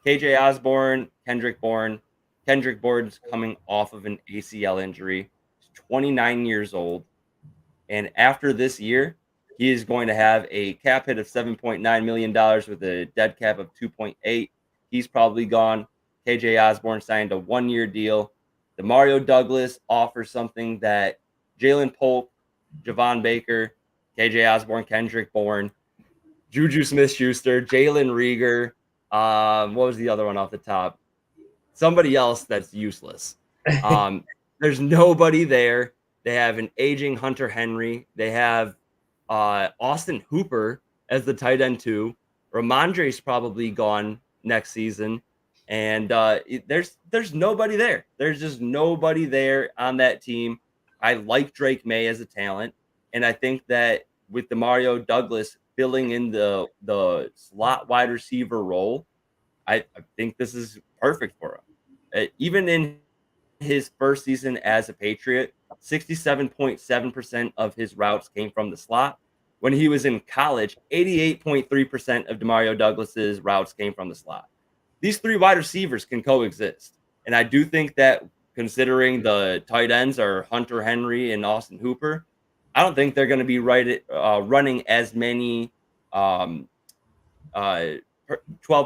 KJ Osborne, Kendrick Bourne. Kendrick Bourne's coming off of an ACL injury. He's 29 years old. And after this year, he is going to have a cap hit of $7.9 million with a dead cap of 2.8. He's probably gone. KJ Osborne signed a 1-year deal. Demario Douglas offers something that Jalen Polk, Javon Baker, KJ Osborne, Kendrick Bourne, Juju Smith-Schuster, Jalen Rieger. What was the other one off the top? Somebody else that's useless. There's nobody there. They have an aging Hunter Henry. They have Austin Hooper as the tight end 2. Ramondre's probably gone next season. And there's nobody there. There's just nobody there on that team. I like Drake May as a talent. And I think that with Demario Douglas filling in the slot wide receiver role, I think this is perfect for him. Even in his first season as a Patriot, 67.7% of his routes came from the slot. When he was in college, 88.3% of Demario Douglas's routes came from the slot. These three wide receivers can coexist. And I do think that considering the tight ends are Hunter Henry and Austin Hooper, I don't think they're going to be running as many 12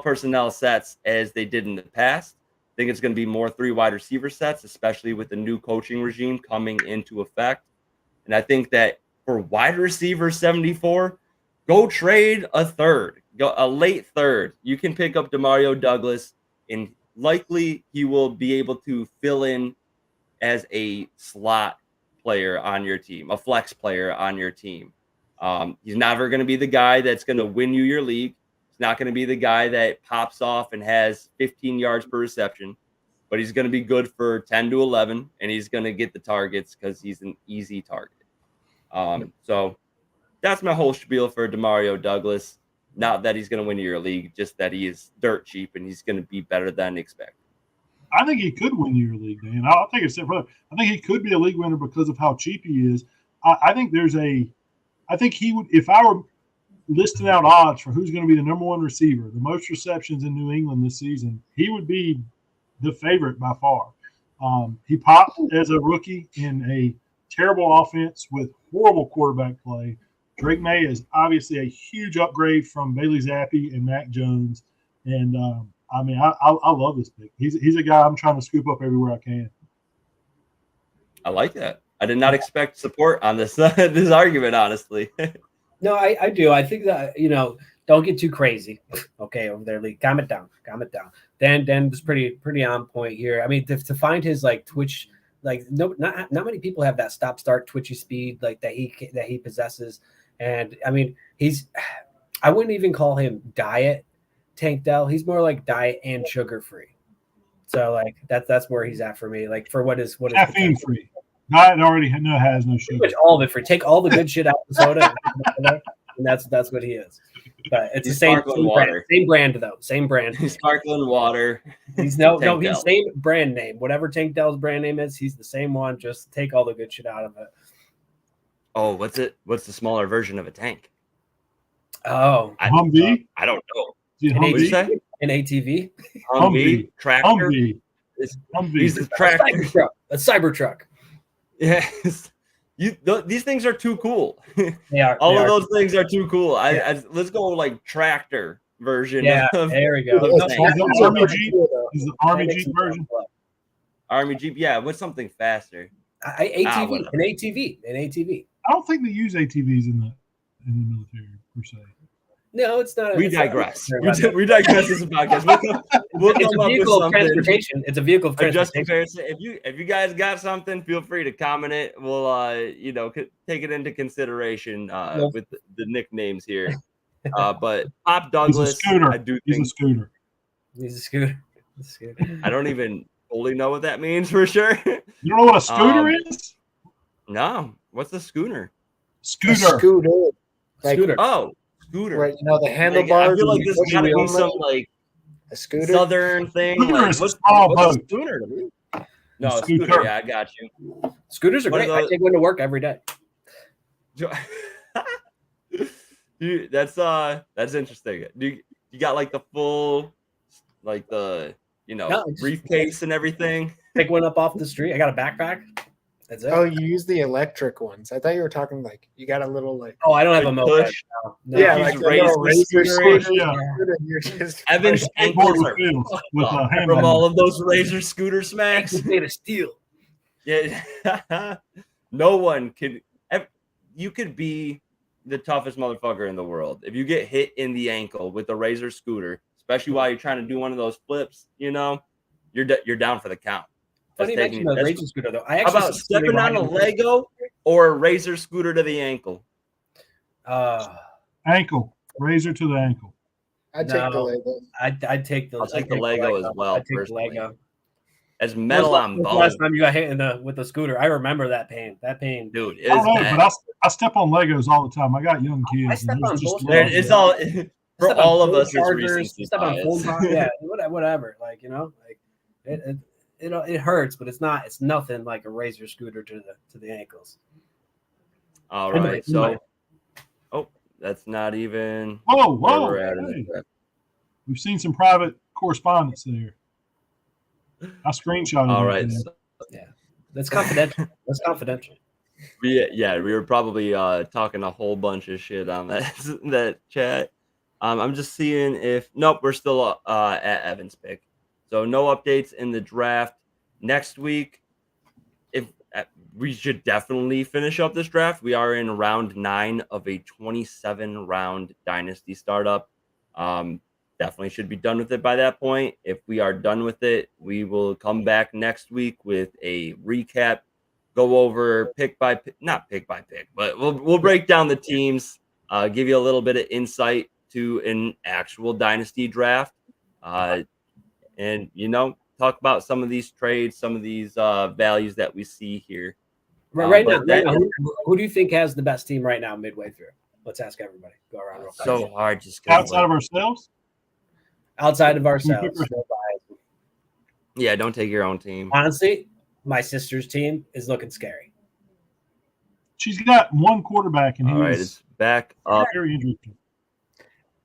personnel sets as they did in the past. I think it's going to be more 3 wide receiver sets, especially with the new coaching regime coming into effect. And I think that for wide receiver 74, go trade a third, go a late third. You can pick up Demario Douglas, and likely he will be able to fill in as a slot player on your team, a flex player on your team. He's never going to be the guy that's going to win you your league. He's not going to be the guy that pops off and has 15 yards per reception, but he's going to be good for 10 to 11, and he's going to get the targets because he's an easy target. So that's my whole spiel for Demario Douglas. Not that he's going to win your league, just that he is dirt cheap and he's going to be better than expected. I think he could win your league, Dan. I'll take a step further. I think he could be a league winner because of how cheap he is. I think he would, if I were listing out odds for who's going to be the number one receiver, the most receptions in New England this season, he would be the favorite by far. He popped as a rookie in a terrible offense with horrible quarterback play. Drake May is obviously a huge upgrade from Bailey Zappi and Mac Jones. And, I love this pick. He's a guy I'm trying to scoop up everywhere I can. I like that. I did not expect support on this this argument, honestly. No, I do. I think that, don't get too crazy. Okay, over there, Lee. Calm it down. Dan was pretty on point here. I mean, to find his twitch, not many people have that stop-start twitchy speed that he possesses. And I mean, I wouldn't even call him diet Tank Dell. He's more like diet and sugar free. So that's where he's at for me. For what is caffeine free. Diet already has no sugar. All of it free. Take all the good shit out of the soda, and that's what he is. But it's the same brand though. Same brand. He's sparkling water. He's he's same brand name. Whatever Tank Dell's brand name is, he's the same one. Just take all the good shit out of it. Oh, what's the smaller version of a tank? Oh, Humvee? I don't know. What'd you say? An ATV? Humvee? Tractor? Humvee. He's a tractor. A Cybertruck. Yes. These things are too cool. They are. All of those things are too cool. Let's go tractor version. Yeah, there we go. Army Jeep. Is the Army Jeep version? Army Jeep. Yeah, what's something faster? An ATV. I don't think they use ATVs in the military per se. No, it's not. We digress. We digress as a podcast. We'll it's a vehicle of transportation. It's a vehicle of transportation. If you guys got something, feel free to comment it. We'll take it into consideration with the nicknames here. But Pop Douglas, I do think He's a scooter. I don't even fully know what that means for sure. You don't know what a scooter is? No. What's a schooner? Scooter. Scooter. Oh. Scooter, right? The handlebars. I feel like this gotta be some a scooter, southern thing. What's a scooter to me? No, a scooter. Yeah, I got you. Scooters are great. I take one to work every day. That's interesting. You got the full, briefcase and everything. Pick one up off the street. I got a backpack. That's it. Oh, you use the electric ones. I thought you were talking you got a little Oh, I don't have a moped. No. Yeah, razor scooter. Yeah. Evan's ankles are from all of those razor scooter smacks. It's made of steel. Yeah. No one could. You could be the toughest motherfucker in the world if you get hit in the ankle with a razor scooter, especially while you're trying to do one of those flips. You're down for the count. Funny mention the razor scooter though. How about stepping on a Lego or a razor scooter to the ankle? Ankle. Razor to the ankle. I'd take the Lego. I'd take the. I'll take the Lego as well. I'd take the Lego. As metal on bone. Last time you got hit with the scooter, I remember that pain. Dude, I step on Legos all the time. I got young kids. I step on bullshit. It's all. For Step on all of phone us, it's chargers, recency step on phone, bias. yeah, whatever. Like, like it hurts, but it's nothing like a razor scooter to the ankles. All It right, might. so that's not even Whoa, where whoa! we're at in the Hey, draft. we've seen some private correspondence there. I screenshotted All that. right, man. so Yeah, that's confidential. That's confidential. we were probably talking a whole bunch of shit on that that chat. I'm just seeing if nope, we're still at Evan's pick. So no updates in the draft next week. If we should definitely finish up this draft. We are in round 9 of a 27 round dynasty startup. Definitely should be done with it by that point. If we are done with it, we will come back next week with a recap, go over not pick by pick, but we'll break down the teams, give you a little bit of insight to an actual dynasty draft, and talk about some of these trades, some of these values that we see here. Right But now, who do you think has the best team right now midway through? Let's ask everybody. Go around real so quick. hard just Outside of ourselves, Outside of Can we ourselves. pick No bias. yeah, don't take your own team. Honestly, my sister's team is looking scary. she's got one quarterback, and All right, he's it's back up. very interesting.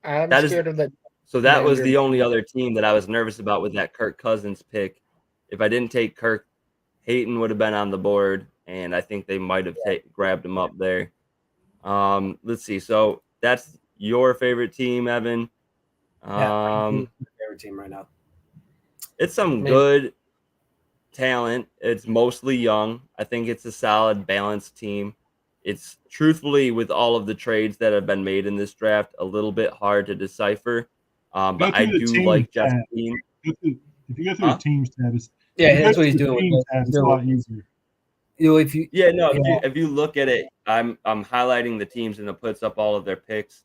I'm That is- scared of that. So that was Andrew. the only other team that I was nervous about with that Kirk Cousins pick. If I didn't take Kirk, Hayton would have been on the board, and I think they might have grabbed him up there. Let's see. So that's your favorite team, Evan. My favorite team right now. It's some good talent. It's mostly young. I think it's a solid, balanced team. It's truthfully, with all of the trades that have been made in this draft, a little bit hard to decipher. But I through the do team like tab. Jeff's team. If you go through Huh? the teams tab, if Yeah, you go that's what through he's the doing. teams tab, it's a lot easier. If you If you look at it, I'm highlighting the teams and it puts up all of their picks.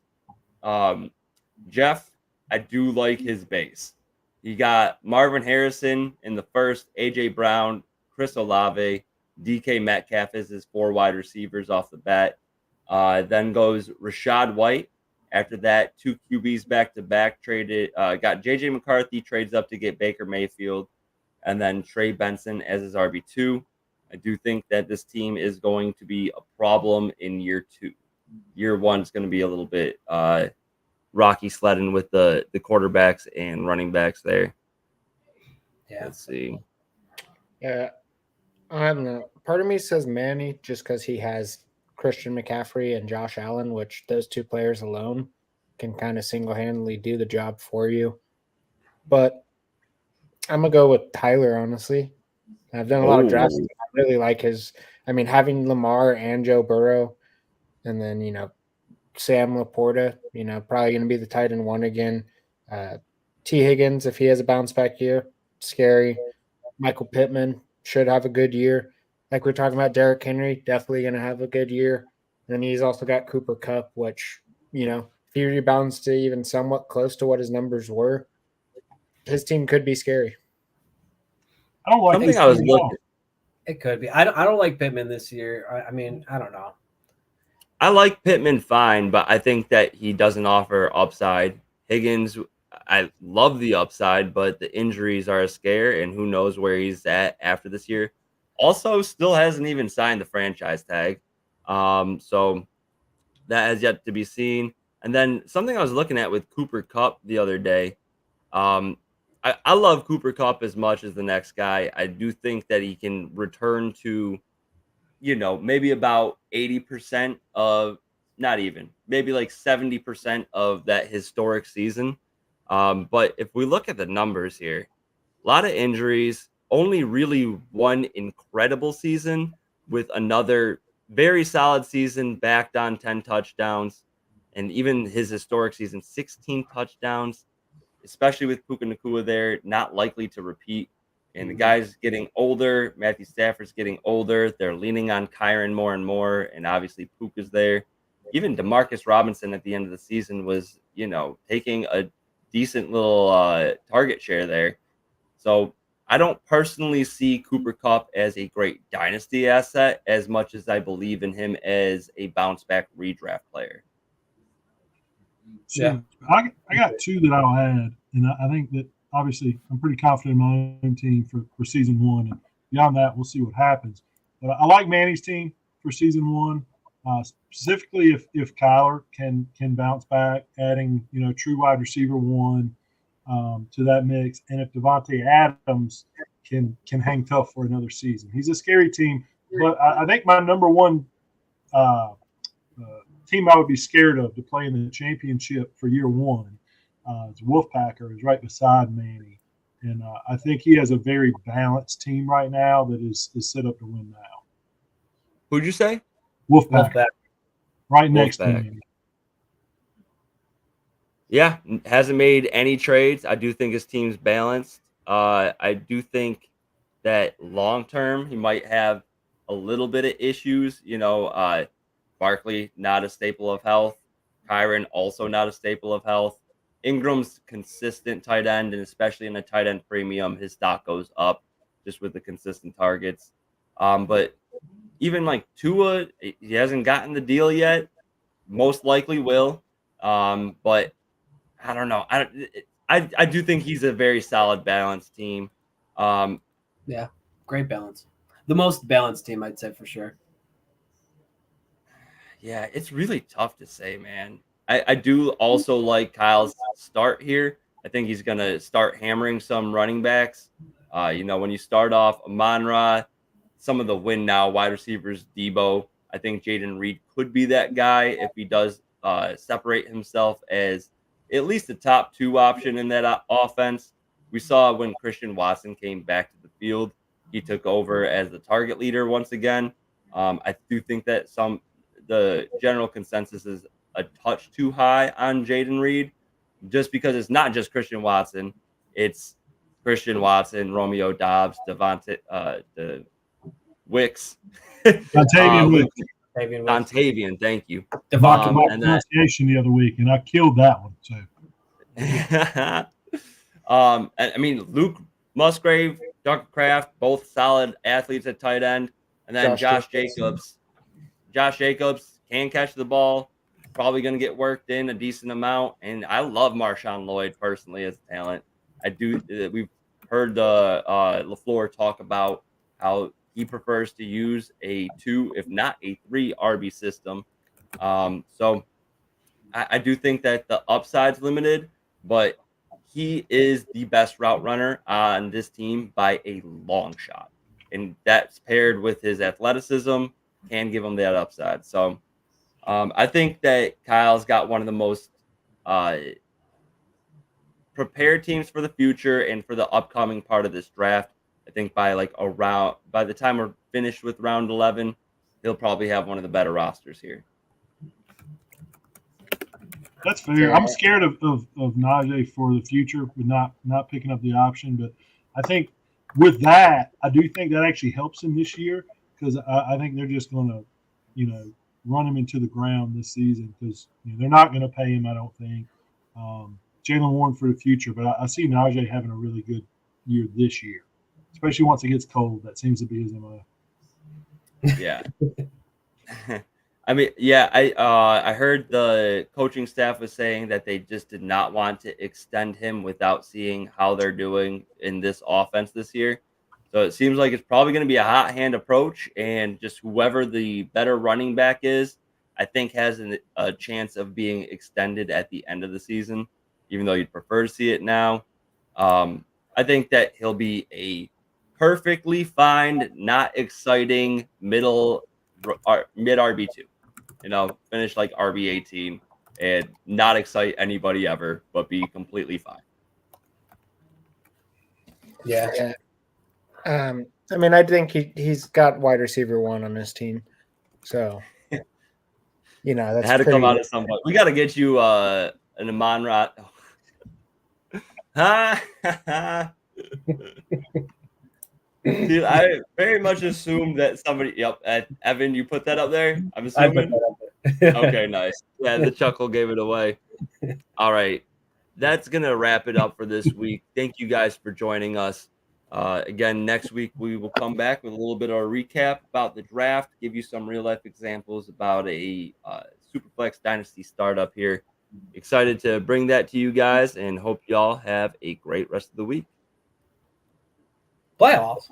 Jeff, I do like his base. You got Marvin Harrison in the first, AJ Brown, Chris Olave, DK Metcalf as his 4 wide receivers off the bat. Then goes Rashad White. After that, 2 QBs back to back traded. Got JJ McCarthy, trades up to get Baker Mayfield, and then Trey Benson as his RB2. I do think that this team is going to be a problem in year 2. Year 1 is going to be a little bit rocky sledding with the quarterbacks and running backs there. Yeah. Let's see. Yeah, I don't know. Part of me says Manny just because he has Christian McCaffrey and Josh Allen, which those 2 players alone can kind of single-handedly do the job for you. But I'm going to go with Tyler, honestly. I've done a lot of drafts. I really like his – I mean, having Lamar and Joe Burrow and then, Sam Laporta, probably going to be the tight end 1 again. T. Higgins, if he has a bounce-back year, scary. Michael Pittman should have a good year. Like we're talking about, Derrick Henry, definitely going to have a good year. And then he's also got Cooper Kupp, which, if he rebounds to even somewhat close to what his numbers were, his team could be scary. I don't like Something I was looking. It could be. I don't like Pittman this year. I mean, I don't know. I like Pittman fine, but I think that he doesn't offer upside. Higgins, I love the upside, but the injuries are a scare, and who knows where he's at after this year. Also, still hasn't even signed the franchise tag. So that has yet to be seen. And then something I was looking at with Cooper Kupp the other day. I love Cooper Kupp as much as the next guy. I do think that he can return to, maybe about 80% of, not even, maybe like 70% of that historic season. But if we look at the numbers here, a lot of injuries, only really one incredible season with another very solid season backed on 10 touchdowns. And even his historic season, 16 touchdowns, especially with Puka Nacua there, not likely to repeat. And the guy's getting older. Matthew Stafford's getting older. They're leaning on Kyron more and more. And obviously Puka's there. Even Demarcus Robinson at the end of the season was, taking a decent little target share there. So I don't personally see Cooper Kupp as a great dynasty asset as much as I believe in him as a bounce back redraft player. So Yeah. I got two that I'll add, and I think that obviously I'm pretty confident in my own team for season one. And beyond that, we'll see what happens. But I like Manny's team for season one, specifically if Kyler can bounce back, adding true wide receiver one to that mix, and if Devontae Adams can hang tough for another season. He's a scary team, but I think my number one uh, team I would be scared of to play in the championship for year one is Wolfpacker is right beside Manny. And I think he has a very balanced team right now that is set up to win now. Who'd you say? Wolfpacker, Wolfpack. right next to Wolfpack. Manny. Yeah, hasn't made any trades. I do think his team's balanced. I do think that long term he might have a little bit of issues. Barkley not a staple of health. Kyron also not a staple of health. Ingram's consistent tight end, and especially in a tight end premium, his stock goes up just with the consistent targets. But even like Tua, he hasn't gotten the deal yet. Most likely will. But I don't know. I do think he's a very solid, balanced team. Yeah, great balance. The most balanced team, I'd say for sure. Yeah, it's really tough to say, man. I do also like Kyle's start here. I think he's going to start hammering some running backs. When you start off Amon-Ra, some of the win now wide receivers, Debo. I think Jaden Reed could be that guy if he does separate himself as at least the top two option in that offense. We saw when Christian Watson came back to the field, he took over as the target leader once again. I do think that the general consensus is a touch too high on Jaden Reed, just because it's not just Christian Watson. It's Christian Watson, Romeo Dobbs, Devontae, the Wicks, Dontavian Wicks. Dontavian, thank you. Devontae My and pronunciation the other week, and I killed that one. So I mean, Luke Musgrave, Tucker Kraft, both solid athletes at tight end, and then Josh Jacobs. Josh Jacobs can catch the ball, probably going to get worked in a decent amount, and I love Marshawn Lloyd personally as a talent. I do. We've heard the LaFleur talk about how he prefers to use a 2, if not a 3 RB system. So I do think that the upside's limited, but he is the best route runner on this team by a long shot. And that's paired with his athleticism, can give him that upside. So I think that Kyle's got one of the most prepared teams for the future and for the upcoming part of this draft. I think by the time we're finished with round 11, he'll probably have one of the better rosters here. that's fair. I'm scared of Najee for the future with not picking up the option, but I think with that, I do think that actually helps him this year because I think they're just going to, run him into the ground this season because they're not going to pay him. I don't think Jalen Warren for the future, but I see Najee having a really good year this year, especially once it gets cold. That seems to be his MO. Yeah. I mean, yeah, I heard the coaching staff was saying that they just did not want to extend him without seeing how they're doing in this offense this year. So it seems like it's probably going to be a hot hand approach, and just whoever the better running back is, I think has a chance of being extended at the end of the season, even though you'd prefer to see it now. I think that he'll be a perfectly fine, not exciting mid RB2. Finish like RB 18 and not excite anybody ever, but be completely fine. Yeah. I mean, I think he's got wide receiver one on his team, so that's it had to come out at some point. We got to get you an Amon-Ra. Dude, I very much assumed that somebody. Yep, Evan, you put that up there. I'm assuming. Okay, nice. Yeah, the chuckle gave it away. All right, that's gonna wrap it up for this week. Thank you guys for joining us. Again, next week we will come back with a little bit of a recap about the draft, give you some real life examples about a Superflex Dynasty startup here. excited to bring that to you guys and hope y'all have a great rest of the week. Playoffs.